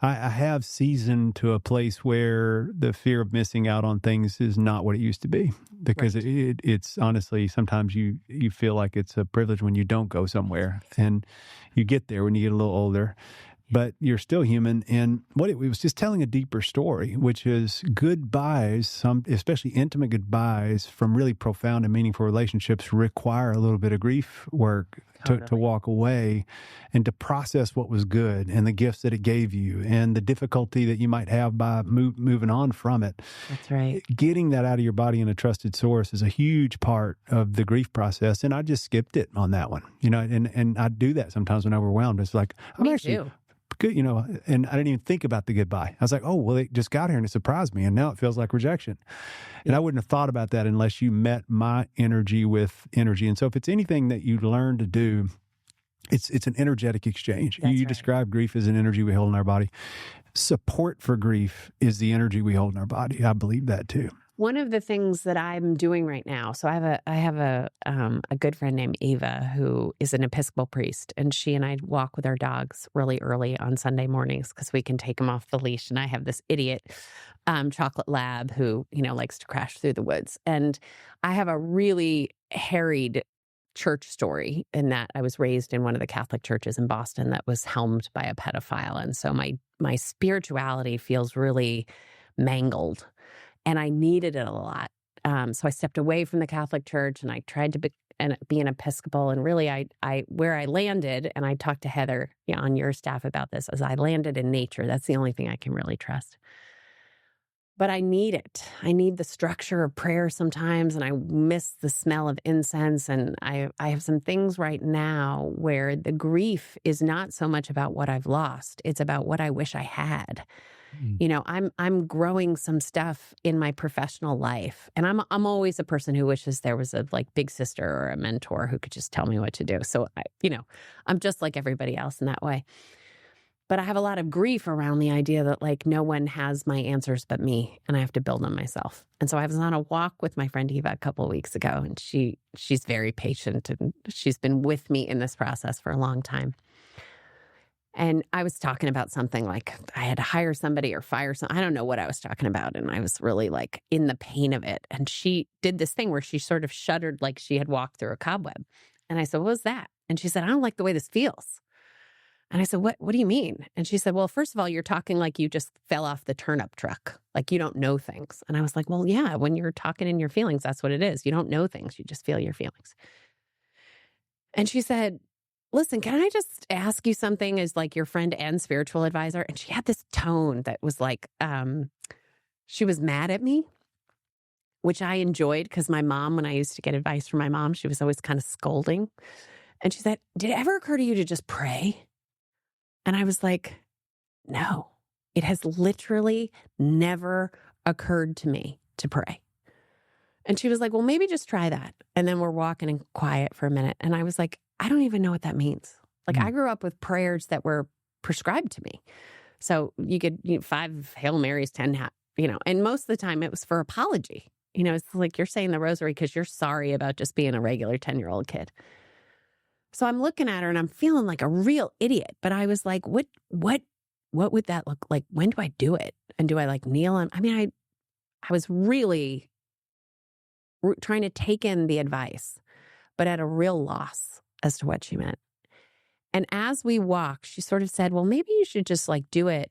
I have seasoned to a place where the fear of missing out on things is not what it used to be, because it's honestly, sometimes you feel like it's a privilege when you don't go somewhere, and you get there when you get a little older. but you're still human. And what it was just telling a deeper story, which is goodbyes, especially intimate goodbyes from really profound and meaningful relationships require a little bit of grief work to walk away and to process what was good and the gifts that it gave you and the difficulty that you might have by moving on from it. That's right. Getting that out of your body in a trusted source is a huge part of the grief process. And I just skipped it on that one, and I do that sometimes when I'm overwhelmed. It's like, Me too. Good, and I didn't even think about the goodbye. I was like, oh, well, it just got here and it surprised me. And now it feels like rejection. And I wouldn't have thought about that unless you met my energy with energy. And so if it's anything that you learn to do, it's an energetic exchange. You describe grief as an energy we hold in our body. Support for grief is the energy we hold in our body. I believe that too. One of the things that I'm doing right now, so I have a good friend named Eva who is an Episcopal priest, and she and I walk with our dogs really early on Sunday mornings because we can take them off the leash. And I have this idiot chocolate lab who likes to crash through the woods, and I have a really harried church story in that I was raised in one of the Catholic churches in Boston that was helmed by a pedophile, and so my spirituality feels really mangled. And I needed it a lot. So I stepped away from the Catholic Church and I tried to be an Episcopal. And really, where I landed, and I talked to Heather on your staff about this, as I landed in nature. That's the only thing I can really trust. But I need it. I need the structure of prayer sometimes, and I miss the smell of incense. And I have some things right now where the grief is not so much about what I've lost. It's about what I wish I had. I'm growing some stuff in my professional life, and I'm always a person who wishes there was a big sister or a mentor who could just tell me what to do. So I'm just like everybody else in that way. But I have a lot of grief around the idea that no one has my answers but me, and I have to build them myself. And so I was on a walk with my friend Eva a couple of weeks ago, and she's very patient, and she's been with me in this process for a long time. And I was talking about something like I had to hire somebody or fire somebody. I don't know what I was talking about. And I was really in the pain of it. And she did this thing where she sort of shuddered like she had walked through a cobweb. And I said, what was that? And she said, I don't like the way this feels. And I said, what do you mean? And she said, well, first of all, you're talking like you just fell off the turnip truck. Like you don't know things. And I was like, well, yeah, when you're talking in your feelings, that's what it is. You don't know things. You just feel your feelings. And she said, listen, can I just ask you something as your friend and spiritual advisor? And she had this tone that was she was mad at me, which I enjoyed because my mom, when I used to get advice from my mom, she was always kind of scolding. And she said, did it ever occur to you to just pray? And I was like, no, it has literally never occurred to me to pray. And she was like, well, maybe just try that. And then we're walking in quiet for a minute. And I was like, I don't even know what that means. I grew up with prayers that were prescribed to me. So you could 5 Hail Marys, 10, and most of the time it was for apology. It's like you're saying the rosary because you're sorry about just being a regular 10-year-old kid. So I'm looking at her and I'm feeling like a real idiot. But I was like, what would that look like? When do I do it? And do I kneel? I was really trying to take in the advice, but at a real loss as to what she meant. And as we walked, she sort of said, well, maybe you should just do it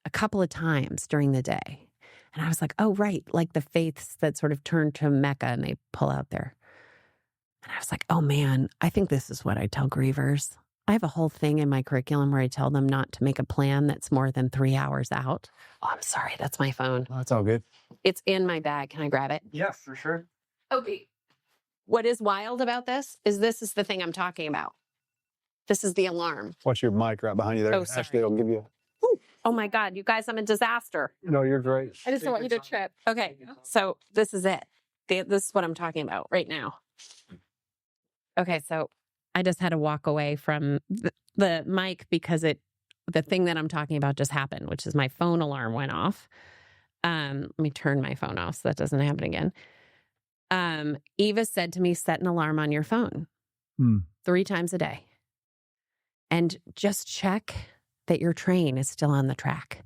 a couple of times during the day. And I was like, oh, right. Like the faiths that sort of turn to Mecca and they pull out there. And I was like, oh man, I think this is what I tell grievers. I have a whole thing in my curriculum where I tell them not to make a plan that's more than 3 hours out. Oh, I'm sorry. That's my phone. Oh, that's all good. It's in my bag. Can I grab it? Yeah, for sure. Okay. What is wild about this is the thing I'm talking about. This is the alarm. Watch your mic right behind you there. Oh, sorry. Ashley will give you Oh my God, you guys, I'm a disaster. No, you're great. I just don't want you to trip. Okay, so this is it. This is what I'm talking about right now. Okay, so I just had to walk away from the mic because the thing that I'm talking about just happened, which is my phone alarm went off. Let me turn my phone off so that doesn't happen again. Eva said to me, set an alarm on your phone 3 times a day. And just check that your train is still on the track.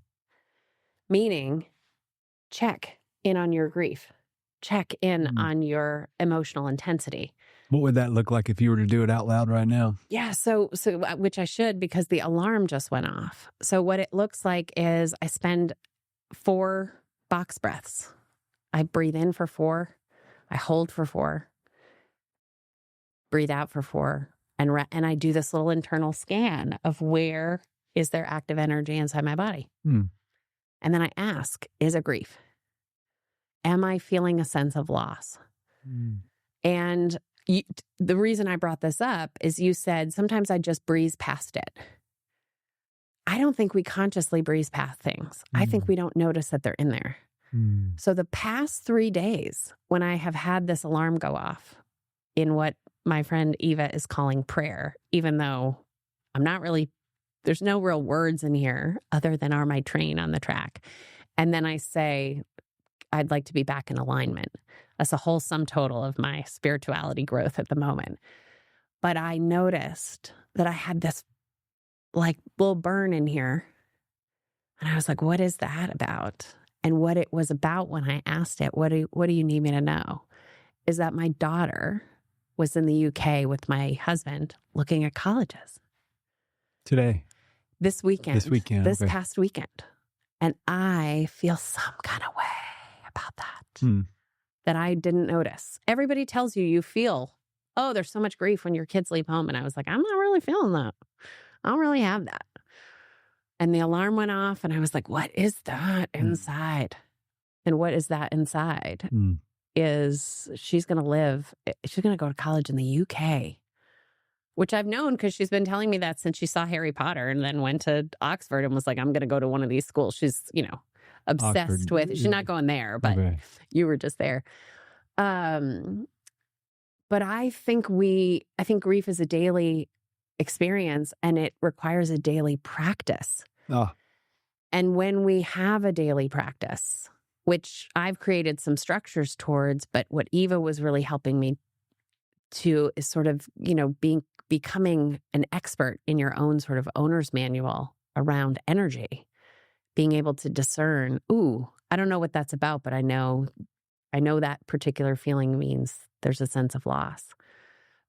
Meaning, check in on your grief. Check in on your emotional intensity. What would that look like if you were to do it out loud right now? Yeah. So which I should, because the alarm just went off. So what it looks like is I spend 4 box breaths. I breathe in for 4. I hold for 4. Breathe out for 4. And I do this little internal scan of where is there active energy inside my body. And then I ask, is it grief? Am I feeling a sense of loss? And the reason I brought this up is you said, sometimes I just breeze past it. I don't think we consciously breeze past things. I think we don't notice that they're in there. So the past 3 days, when I have had this alarm go off in what my friend Eva is calling prayer, even though I'm not really, there's no real words in here other than are my train on the track. And then I say, I'd like to be back in alignment. That's a whole sum total of my spirituality growth at the moment. But I noticed that I had this like little burn in here. And I was like, what is that about? And what it was about when I asked it, what do you need me to know? Is that my daughter was in the UK with my husband looking at colleges. Today? This weekend. This okay. past weekend. And I feel some kind of way about that. That I didn't notice. Everybody tells you feel, oh, there's so much grief when your kids leave home. And I was like, I'm not really feeling that. I don't really have that. And the alarm went off and I was like, what is that inside? And what is that inside? Is she's going to go to college in the UK, which I've known because she's been telling me that since she saw Harry Potter and then went to Oxford and was like, I'm going to go to one of ththese schools. She's, obsessed Oxford. with, she's not going there, but you were just there. But I think grief is a daily experience and it requires a daily practice. And when we have a daily practice, which I've created some structures towards, but what Eva was really helping me to is sort of, becoming an expert in your own sort of owner's manual around energy, being able to discern, I don't know what that's about, but I know that particular feeling means there's a sense of loss.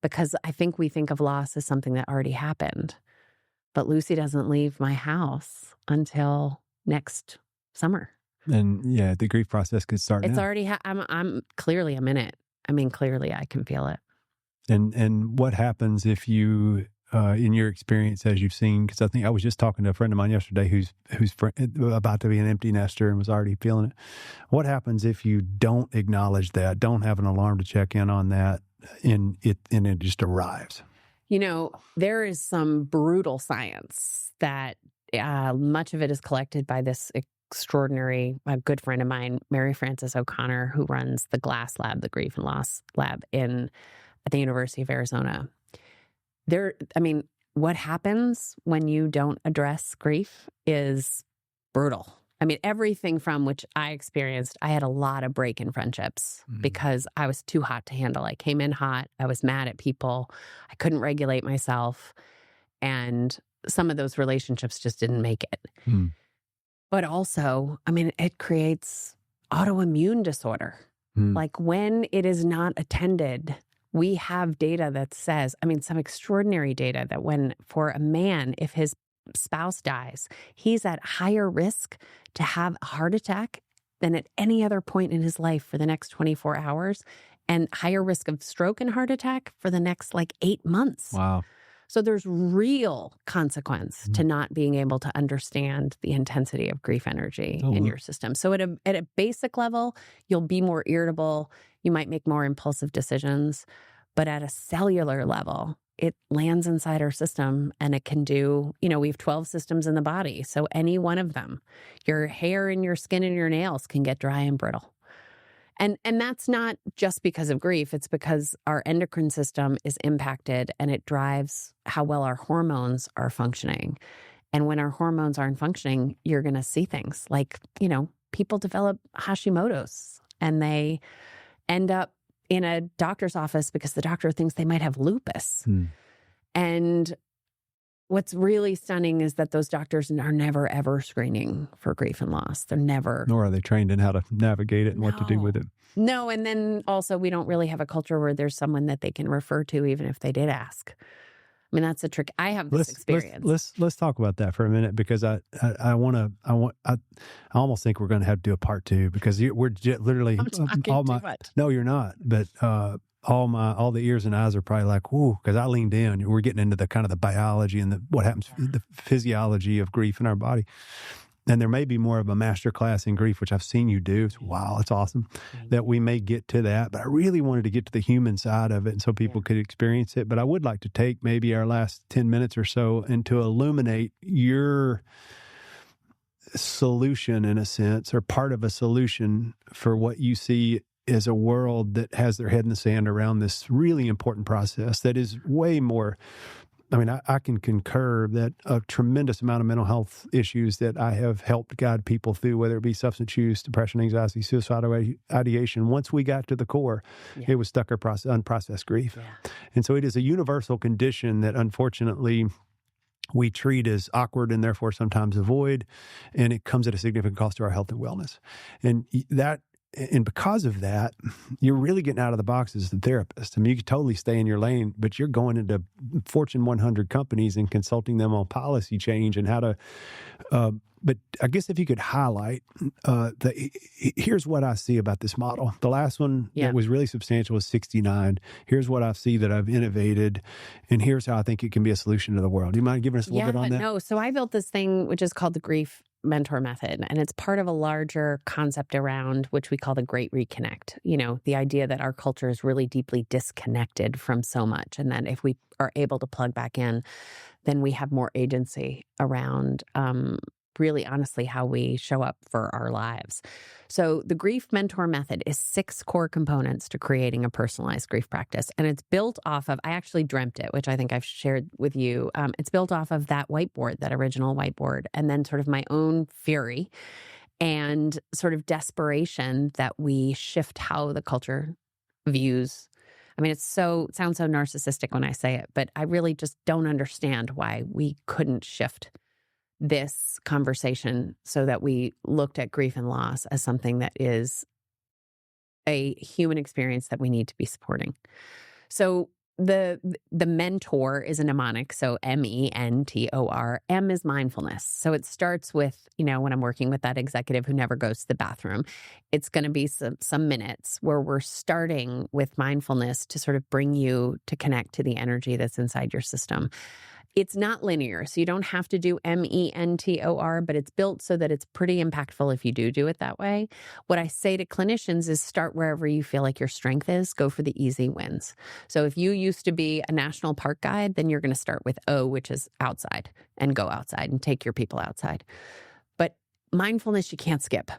Because I think we think of loss as something that already happened. But Lucy doesn't leave my house until next summer. And the grief process could start it's now. Already, I'm clearly I'm in it. I mean, clearly I can feel it. And what happens if you, in your experience, as you've seen, because I think I was just talking to a friend of mine yesterday who's about to be an empty nester and was already feeling it. What happens if you don't acknowledge that, don't have an alarm to check in on that, and it just arrives? There is some brutal science that much of it is collected by this extraordinary, a good friend of mine, Mary Frances O'Connor, who runs the GLASS lab, the Grief and Loss lab at the University of Arizona. What happens when you don't address grief is brutal. Everything from which I experienced, I had a lot of break in friendships because I was too hot to handle. I came in hot. I was mad at people. I couldn't regulate myself. And some of those relationships just didn't make it. But also, it creates autoimmune disorder. Like when it is not attended, we have data that says, some extraordinary data that for a man, if his spouse dies, he's at higher risk to have a heart attack than at any other point in his life for the next 24 hours, and higher risk of stroke and heart attack for the next 8 months. Wow. So there's real consequence to not being able to understand the intensity of grief energy in your system. So at a basic level, you'll be more irritable. You might make more impulsive decisions. But at a cellular level, it lands inside our system and it can do, we have 12 systems in the body. So any one of them, your hair and your skin and your nails can get dry and brittle. And that's not just because of grief. It's because our endocrine system is impacted and it drives how well our hormones are functioning. And when our hormones aren't functioning, you're going to see things like, people develop Hashimoto's and they end up in a doctor's office because the doctor thinks they might have lupus. And what's really stunning is that those doctors are never, ever screening for grief and loss. They're never. Nor are they trained in how to navigate it and what to do with it. No, and then also we don't really have a culture where there's someone that they can refer to even if they did ask. I mean, that's a trick. I have this experience. Let's talk about that for a minute, because I almost think we're going to have to do a part 2, because we're literally I'm talking too much. No, you're not. But all the ears and eyes are probably like, whoo, because I leaned in. We're getting into the kind of the biology and what happens, the physiology of grief in our body. And there may be more of a master class in grief, which I've seen you do. Wow, it's awesome that we may get to that. But I really wanted to get to the human side of it, and so people could experience it. But I would like to take maybe our last 10 minutes or so and to illuminate your solution, in a sense, or part of a solution for what you see as a world that has their head in the sand around this really important process that is way more. I mean, I can concur that a tremendous amount of mental health issues that I have helped guide people through, whether it be substance use, depression, anxiety, suicidal ideation, once we got to the core, it was stuck or unprocessed grief. Yeah. And so it is a universal condition that unfortunately we treat as awkward and therefore sometimes avoid, and it comes at a significant cost to our health and wellness. And because of that, you're really getting out of the box as the therapist. I mean, you could totally stay in your lane, but you're going into Fortune 100 companies and consulting them on policy change and how to. But I guess if you could highlight, here's what I see about this model. The last one that was really substantial was 69. Here's what I see that I've innovated, and here's how I think it can be a solution to the world. Do you mind giving us a little bit on that? No. So I built this thing which is called the Grief Mentor Method, and it's part of a larger concept around which we call the Great Reconnect. You know, the idea that our culture is really deeply disconnected from so much, and that if we are able to plug back in, then we have more agency around really honestly how we show up for our lives. So the Grief Mentor Method is 6 core components to creating a personalized grief practice. And it's built off of, I actually dreamt it, which I think I've shared with you. It's built off of that whiteboard, that original whiteboard, and then sort of my own fury and sort of desperation that we shift how the culture views. I mean, it sounds so narcissistic when I say it, but I really just don't understand why we couldn't shift this conversation so that we looked at grief and loss as something that is a human experience that we need to be supporting. So the mentor is a mnemonic, so M.E.N.T.O.R. M is mindfulness. So it starts with, you know, when I'm working with that executive who never goes to the bathroom, it's going to be some minutes where we're starting with mindfulness to sort of bring you to connect to the energy that's inside your system. It's not linear, so you don't have to do M.E.N.T.O.R, but it's built so that it's pretty impactful if you do it that way. What I say to clinicians is start wherever you feel like your strength is. Go for the easy wins. So if you used to be a national park guide, then you're going to start with O, which is outside, and go outside and take your people outside. But mindfulness, you can't skip.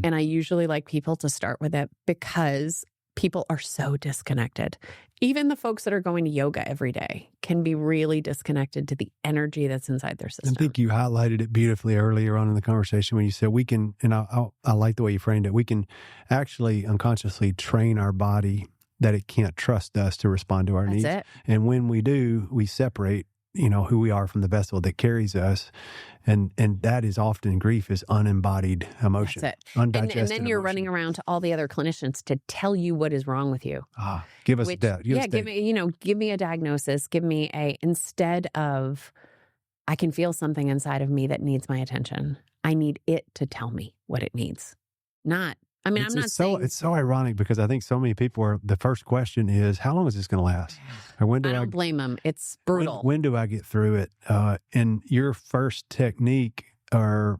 And I usually like people to start with it because people are so disconnected. Even the folks that are going to yoga every day can be really disconnected to the energy that's inside their system. I think you highlighted it beautifully earlier on in the conversation when you said we can, and I like the way you framed it, we can actually unconsciously train our body that it can't trust us to respond to our needs. That's it. And when we do, we separate, you know, who we are from the vessel that carries us. And that is often grief is unembodied emotion. That's it. Undigested and then you're emotion. running around to all the other clinicians to tell you what is wrong with you. Give us that. Give me a diagnosis. Give me instead of, I can feel something inside of me that needs my attention. I need it to tell me what it needs. It's so ironic because I think so many people the first question is, how long is this going to last? Or when I don't blame them. It's brutal. When do I get through it? And your first technique or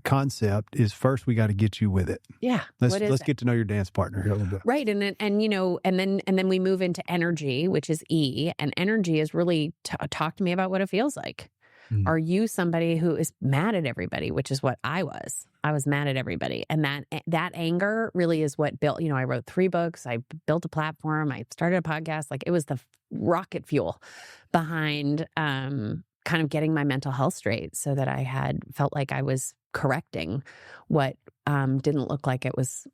concept is first we got to get you with it. Yeah. Let's get to know your dance partner here a little bit. Right. And then we move into energy, which is E, and energy is really talk to me about what it feels like. Are you somebody who is mad at everybody, which is what I was. I was mad at everybody. And that anger really is what built, I wrote 3 books. I built a platform. I started a podcast. Like it was the rocket fuel behind kind of getting my mental health straight so that I had felt like I was correcting what didn't look like it was,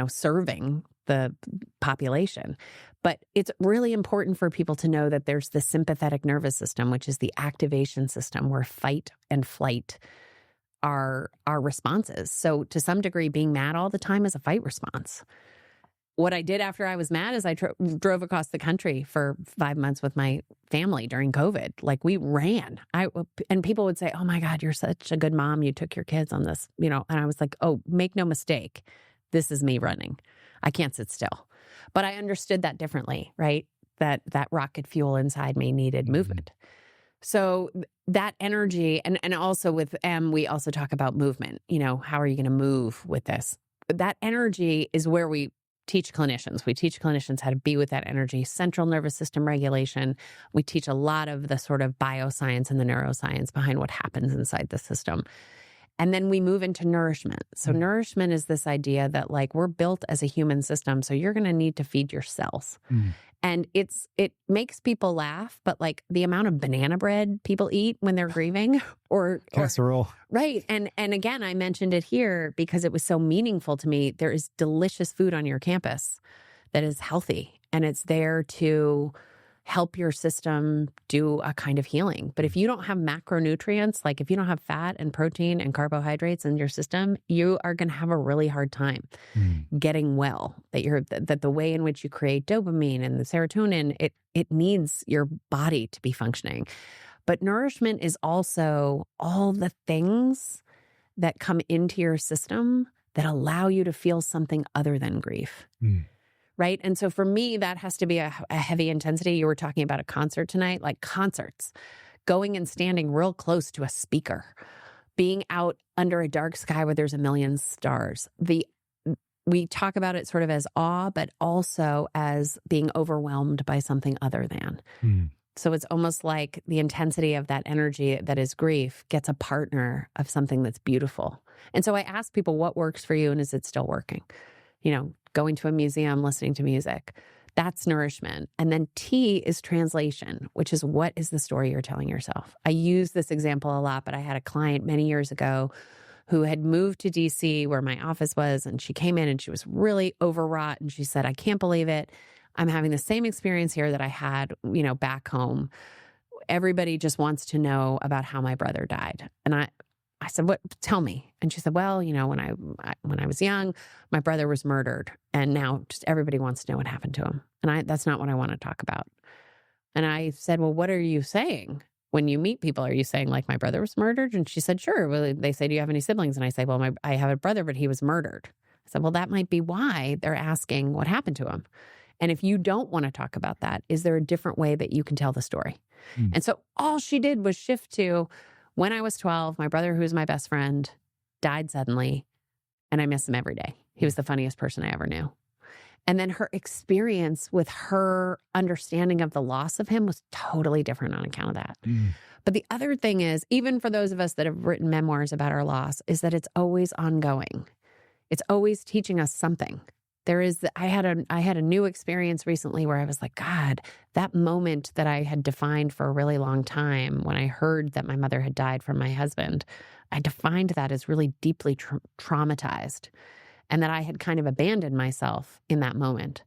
serving the population. But it's really important for people to know that there's the sympathetic nervous system, which is the activation system where fight and flight are responses. So to some degree, being mad all the time is a fight response. What I did after I was mad is I drove across the country for 5 months with my family during COVID. Like we ran. And people would say, "Oh my God, you're such a good mom. You took your kids on this," And I was like, "Oh, make no mistake. This is me running. I can't sit still." But I understood that differently, right? That rocket fuel inside me needed movement. So that energy, and also with M, we also talk about movement. How are you going to move with this? That energy is where we teach clinicians. We teach clinicians how to be with that energy, central nervous system regulation. We teach a lot of the sort of bioscience and the neuroscience behind what happens inside the system. And then we move into nourishment. So nourishment is this idea that like we're built as a human system, so you're going to need to feed your cells. And it makes people laugh, but like the amount of banana bread people eat when they're grieving or casserole. Right. And again, I mentioned it here because it was so meaningful to me. There is delicious food on your campus that is healthy, and it's there to help your system do a kind of healing. But if you don't have macronutrients, like if you don't have fat and protein and carbohydrates in your system, you are going to have a really hard time getting well. That the way in which you create dopamine and the serotonin, it needs your body to be functioning. But nourishment is also all the things that come into your system that allow you to feel something other than grief. Right. And so for me, that has to be a heavy intensity. You were talking about a concert tonight, like concerts, going and standing real close to a speaker, being out under a dark sky where there's a million stars. We talk about it sort of as awe, but also as being overwhelmed by something other than. So it's almost like the intensity of that energy that is grief gets a partner of something that's beautiful. And so I ask people, what works for you and is it still working? Going to a museum, listening to music, that's nourishment. And then T is translation, which is what is the story you're telling yourself? I use this example a lot, but I had a client many years ago who had moved to DC where my office was, and she came in and she was really overwrought. And she said, "I can't believe it. I'm having the same experience here that I had, back home. Everybody just wants to know about how my brother died." And I said, "What? Tell me." And she said, "Well, when I was young, my brother was murdered, and now just everybody wants to know what happened to him. And that's not what I want to talk about." And I said, "Well, what are you saying when you meet people? Are you saying like my brother was murdered?" And she said, "Sure." Well, they say, "Do you have any siblings?" And I say, "Well, I have a brother, but he was murdered." I said, "Well, that might be why they're asking what happened to him. And if you don't want to talk about that, is there a different way that you can tell the story?" And so all she did was shift to, when I was 12, my brother, who was my best friend, died suddenly, and I miss him every day. He was the funniest person I ever knew. And then her experience with her understanding of the loss of him was totally different on account of that. But the other thing is, even for those of us that have written memoirs about our loss, is that it's always ongoing. It's always teaching us something. I had a new experience recently where I was like, God, that moment that I had defined for a really long time when I heard that my mother had died from my husband, I defined that as really deeply traumatized, and that I had kind of abandoned myself in that moment.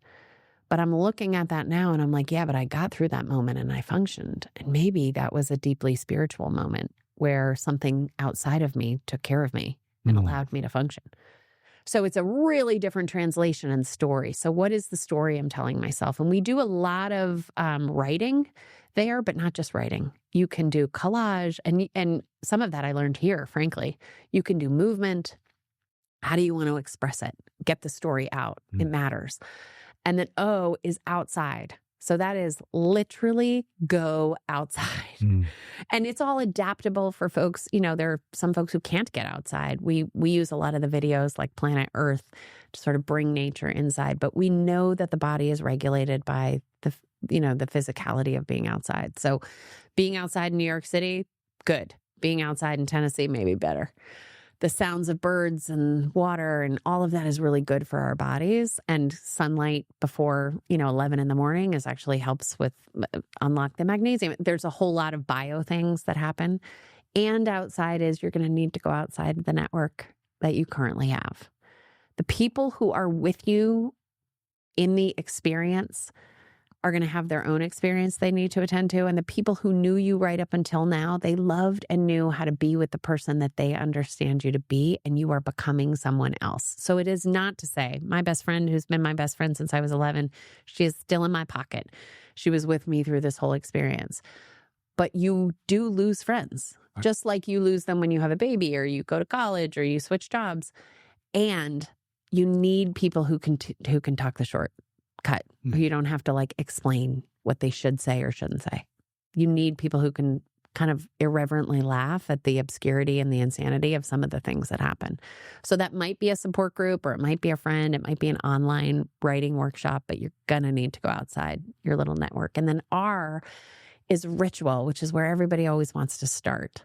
But I'm looking at that now and I'm like, yeah, but I got through that moment and I functioned. And maybe that was a deeply spiritual moment where something outside of me took care of me and allowed me to function. So it's a really different translation and story. So what is the story I'm telling myself? And we do a lot of writing there, but not just writing. You can do collage, and some of that I learned here, frankly. You can do movement. How do you want to express it? Get the story out. It matters. And then O is outside. So that is literally go outside. And it's all adaptable for folks. There are some folks who can't get outside. We use a lot of the videos like Planet Earth to sort of bring nature inside. But we know that the body is regulated by the physicality of being outside. So being outside in New York City, good. Being outside in Tennessee, maybe better. The sounds of birds and water and all of that is really good for our bodies. And sunlight before, 11 in the morning actually helps with unlock the magnesium. There's a whole lot of bio things that happen. And outside is you're going to need to go outside the network that you currently have. The people who are with you in the experience are going to have their own experience they need to attend to. And the people who knew you right up until now, they loved and knew how to be with the person that they understand you to be, and you are becoming someone else. So it is not to say my best friend, who's been my best friend since I was 11, she is still in my pocket. She was with me through this whole experience. But you do lose friends, just like you lose them when you have a baby or you go to college or you switch jobs. And you need people who can talk the short cut. You don't have to like explain what they should say or shouldn't say. You need people who can kind of irreverently laugh at the obscurity and the insanity of some of the things that happen. So that might be a support group, or it might be a friend. It might be an online writing workshop, but you're going to need to go outside your little network. And then R is ritual, which is where everybody always wants to start,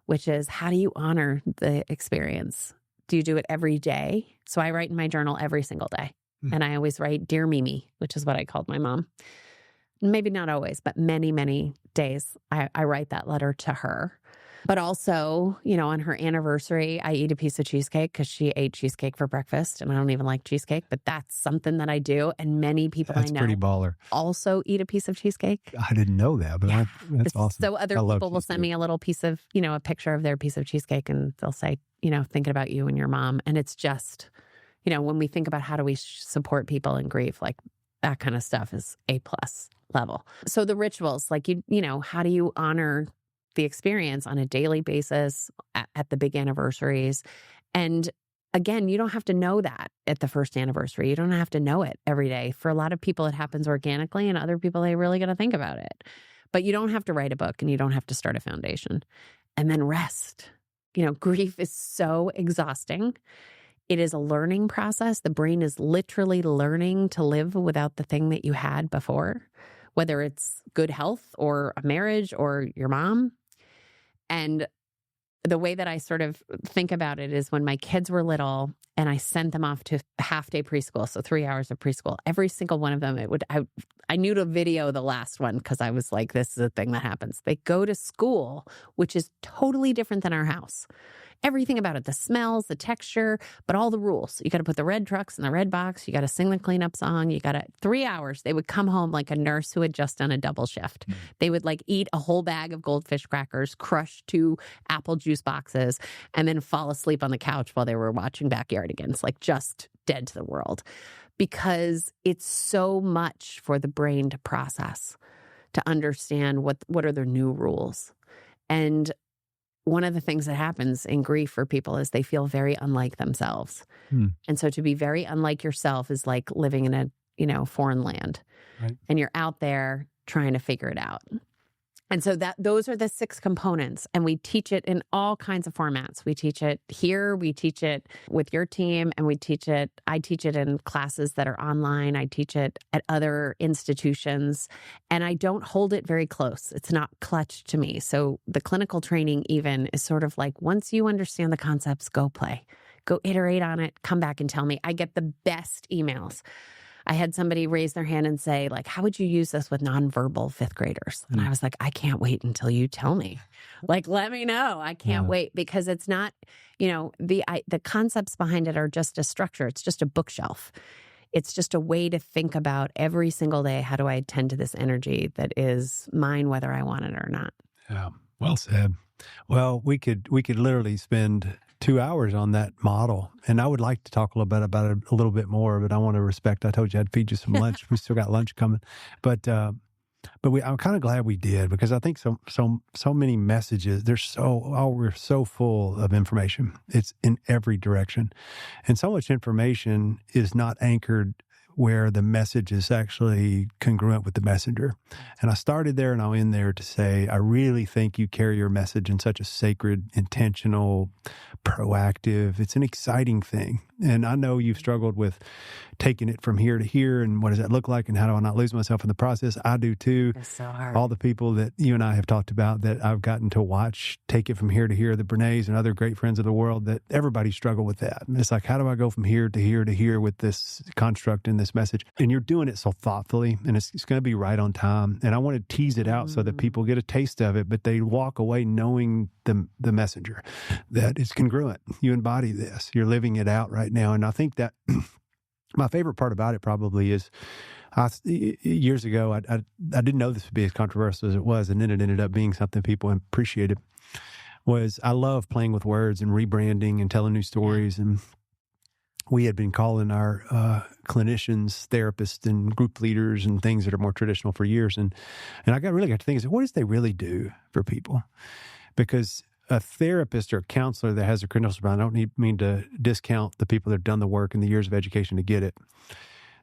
which is how do you honor the experience? Do you do it every day? So I write in my journal every single day. And I always write, Dear Mimi, which is what I called my mom. Maybe not always, but many, many days I write that letter to her. But also, you know, on her anniversary, I eat a piece of cheesecake because she ate cheesecake for breakfast. And I don't even like cheesecake, but that's something that I do. And many people I know pretty baller. Also eat a piece of cheesecake. I didn't know that, but that's awesome. So other people will send me a little piece of, you know, a picture of their piece of cheesecake, and they'll say, you know, thinking about you and your mom. And it's just, you know, when we think about how do we support people in grief, like that kind of stuff is A+ level. So the rituals, like, you know, how do you honor the experience on a daily basis at the big anniversaries? And again, you don't have to know that at the first anniversary. You don't have to know it every day. For a lot of people, it happens organically, and other people, they really got to think about it. But you don't have to write a book, and you don't have to start a foundation. And then rest. You know, grief is so exhausting. It is a learning process. The brain is literally learning to live without the thing that you had before, whether it's good health or a marriage or your mom. And the way that I sort of think about it is when my kids were little and I sent them off to half-day preschool, so 3 hours of preschool, every single one of them, I knew to video the last one because I was like, this is a thing that happens. They go to school, which is totally different than our house. Everything about it, the smells, the texture, but all the rules. You got to put the red trucks in the red box. You got to sing the cleanup song. You got to 3 hours. They would come home like a nurse who had just done a double shift. They would like eat a whole bag of goldfish crackers, crush 2 apple juice boxes, and then fall asleep on the couch while they were watching Backyardigans, like just dead to the world, because it's so much for the brain to process, to understand what are their new rules. And one of the things that happens in grief for people is they feel very unlike themselves. And so to be very unlike yourself is like living in a, you know, foreign land. Right. And you're out there trying to figure it out. And so those are the 6 components. And we teach it in all kinds of formats. We teach it here, we teach it with your team, and I teach it in classes that are online. I teach it at other institutions, and I don't hold it very close. It's not clutched to me. So the clinical training even is sort of like, once you understand the concepts, go play, go iterate on it, come back and tell me. I get the best emails. I had somebody raise their hand and say, like, how would you use this with nonverbal 5th graders? And I was like, I can't wait until you tell me. Like, let me know. I can't wait, because it's not, you know, the concepts behind it are just a structure. It's just a bookshelf. It's just a way to think about every single day, how do I attend to this energy that is mine, whether I want it or not? Yeah, well said. Well, we could literally spend 2 hours on that model. And I would like to talk a little bit about it a little bit more, but I want to respect, I told you I'd feed you some lunch. We still got lunch coming. But I'm kind of glad we did, because I think so many messages, we're so full of information. It's in every direction. And so much information is not anchored where the message is actually congruent with the messenger. And I started there and I'll end there to say, I really think you carry your message in such a sacred, intentional, proactive, it's an exciting thing. And I know you've struggled with taking it from here to here, and what does that look like, and how do I not lose myself in the process? I do too. It's so hard. All the people that you and I have talked about that I've gotten to watch take it from here to here, the Brenes and other great friends of the world, that everybody struggle with that. And it's like, how do I go from here to here to here with this construct and this message? And you're doing it so thoughtfully, and it's going to be right on time. And I want to tease it out so that people get a taste of it, but they walk away knowing the messenger, that it's congruent. You embody this. You're living it out right now. And I think that My favorite part about it probably is years ago, I didn't know this would be as controversial as it was, and then it ended up being something people appreciated, was I love playing with words and rebranding and telling new stories. And we had been calling our clinicians, therapists, and group leaders and things that are more traditional for years. And I really got to think, what does they really do for people? Because a therapist or a counselor that has a credential, I don't mean to discount the people that have done the work and the years of education to get it,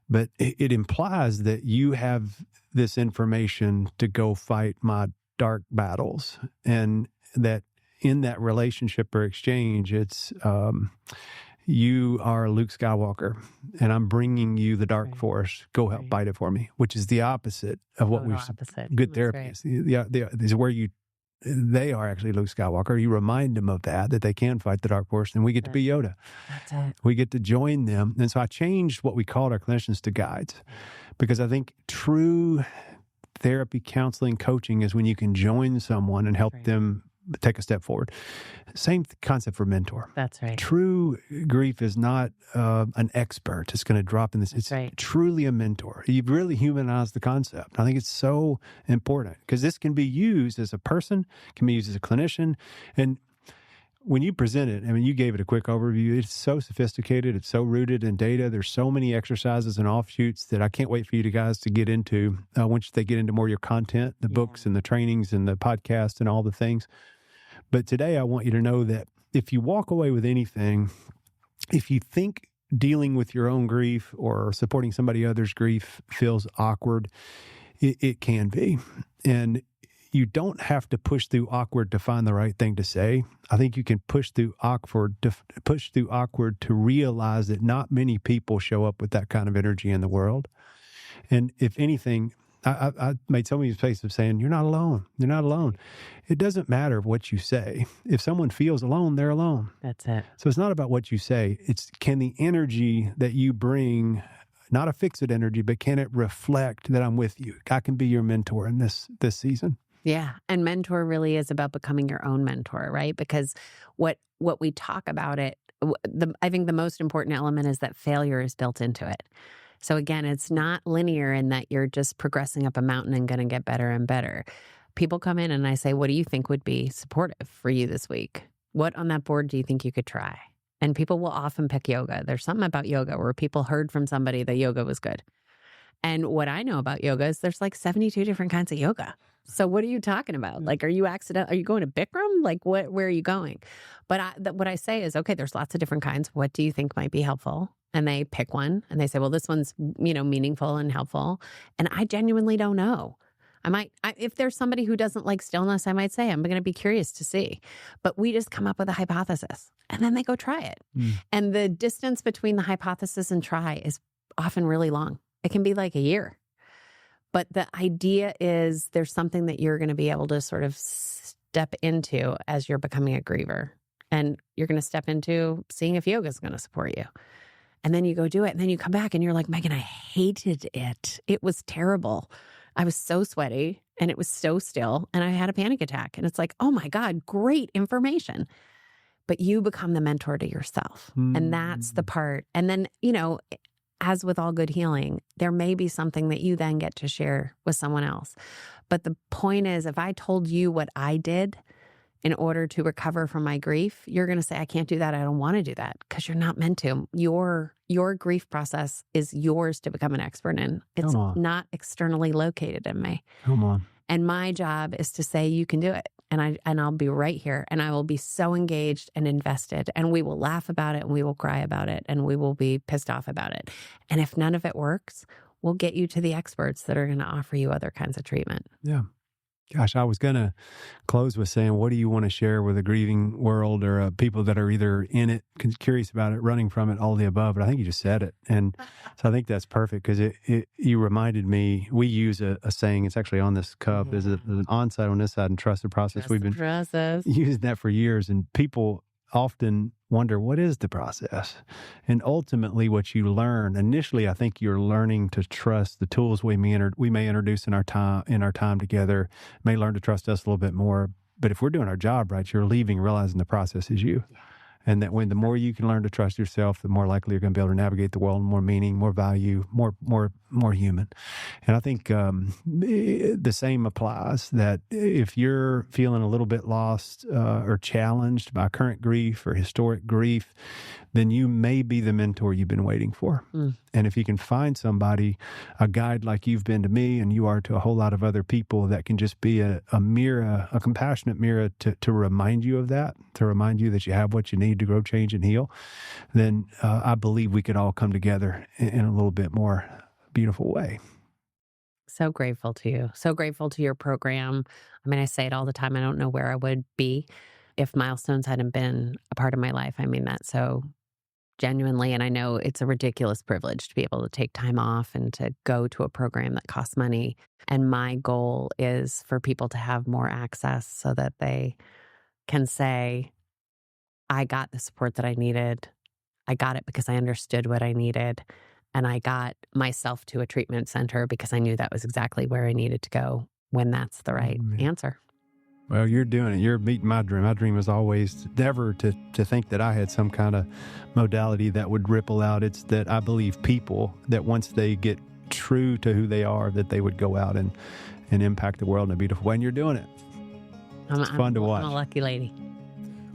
but it implies that you have this information to go fight my dark battles, and that in that relationship or exchange, it's you are Luke Skywalker, and I'm bringing you the dark force. Go help fight it for me, which is the opposite of what we've good therapy is. Is where they are actually Luke Skywalker. You remind them of that they can fight the dark force, and we get to be Yoda. That's it. We get to join them. And so I changed what we called our clinicians to guides, because I think true therapy, counseling, coaching is when you can join someone and help them take a step forward. Same concept for mentor. That's right. True grief is not an expert that's going to drop in this. It's truly a mentor. You've really humanized the concept. I think it's so important, because this can be used as a person, can be used as a clinician. And when you present it, I mean, you gave it a quick overview. It's so sophisticated. It's so rooted in data. There's so many exercises and offshoots that I can't wait for you guys to get into once they get into more of your content, the books and the trainings and the podcast and all the things. But today I want you to know that if you walk away with anything, if you think dealing with your own grief or supporting somebody else's grief feels awkward, it can be. And you don't have to push through awkward to find the right thing to say. I think you can push through awkward to realize that not many people show up with that kind of energy in the world. And if anything, I made so many mistakes of saying, you're not alone. You're not alone. It doesn't matter what you say. If someone feels alone, they're alone. That's it. So it's not about what you say. It's can the energy that you bring, not a fixed energy, but can it reflect that I'm with you? I can be your mentor in this season. Yeah. And mentor really is about becoming your own mentor, right? Because what we talk about I think the most important element is that failure is built into it. So again, it's not linear in that you're just progressing up a mountain and going to get better and better. People come in and I say, what do you think would be supportive for you this week? What on that board do you think you could try? And people will often pick yoga. There's something about yoga where people heard from somebody that yoga was good. And what I know about yoga is there's like 72 different kinds of yoga. So what are you talking about? Like, are you going to Bikram? Like, where are you going? But what I say is, okay, there's lots of different kinds. What do you think might be helpful? And they pick one and they say, well, this one's, meaningful and helpful. And I genuinely don't know. If there's somebody who doesn't like stillness, I might say, I'm going to be curious to see. But we just come up with a hypothesis and then they go try it. And the distance between the hypothesis and try is often really long. It can be like a year. But the idea is there's something that you're going to be able to sort of step into as you're becoming a griever. And you're going to step into seeing if yoga is going to support you. And then you go do it. And then you come back and you're like, Meghan, I hated it. It was terrible. I was so sweaty and it was so still and I had a panic attack. And it's like, oh my God, great information. But you become the mentor to yourself. And that's the part. And then, as with all good healing, there may be something that you then get to share with someone else. But the point is, if I told you what I did in order to recover from my grief, you're going to say, I can't do that. I don't want to do that, because you're not meant to. Your grief process is yours to become an expert in. It's not externally located in me. Come on. And my job is to say, you can do it. And I'll be right here, and I will be so engaged and invested, and we will laugh about it, and we will cry about it, and we will be pissed off about it. And if none of it works, we'll get you to the experts that are going to offer you other kinds of treatment. Yeah. Gosh, I was going to close with saying, what do you want to share with a grieving world or people that are either in it, curious about it, running from it, all the above? But I think you just said it. And so I think that's perfect, because you reminded me, we use a saying, it's actually on this cup, there's an Onsite on this side and trust the process. We've been using that for years, and people often wonder, what is the process? And ultimately what you learn, initially, I think you're learning to trust the tools we may introduce in our time together, may learn to trust us a little bit more. But if we're doing our job right, you're leaving realizing the process is you. And that when the more you can learn to trust yourself, the more likely you're going to be able to navigate the world, more meaning, more value, more human. And I think the same applies, that if you're feeling a little bit lost or challenged by current grief or historic grief, then you may be the mentor you've been waiting for. And if you can find somebody, a guide like you've been to me and you are to a whole lot of other people, that can just be a mirror, a compassionate mirror to remind you of that, to remind you that you have what you need to grow, change, and heal, then I believe we could all come together in a little bit more beautiful way. So grateful to you. So grateful to your program. I mean, I say it all the time. I don't know where I would be if Milestones hadn't been a part of my life. I mean that so genuinely. And I know it's a ridiculous privilege to be able to take time off and to go to a program that costs money. And my goal is for people to have more access so that they can say, I got the support that I needed. I got it because I understood what I needed. And I got myself to a treatment center because I knew that was exactly where I needed to go when that's the right answer. Well, you're doing it. You're meeting my dream. My dream was always never to think that I had some kind of modality that would ripple out. It's that I believe people, that once they get true to who they are, that they would go out and impact the world in a beautiful way. And you're doing it. It's fun to watch. I'm a lucky lady.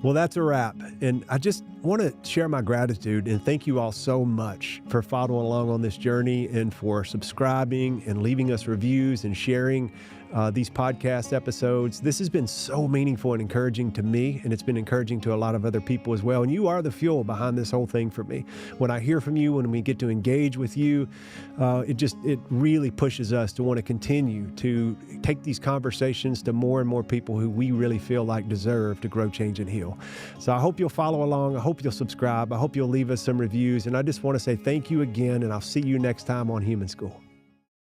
Well, that's a wrap. And I just want to share my gratitude and thank you all so much for following along on this journey and for subscribing and leaving us reviews and sharing these podcast episodes. This has been so meaningful and encouraging to me, and it's been encouraging to a lot of other people as well. And you are the fuel behind this whole thing for me. When I hear from you, when we get to engage with you, it really pushes us to want to continue to take these conversations to more and more people who we really feel like deserve to grow, change, and heal. So I hope you'll follow along. I hope you'll subscribe. I hope you'll leave us some reviews. And I just want to say thank you again, and I'll see you next time on Human School.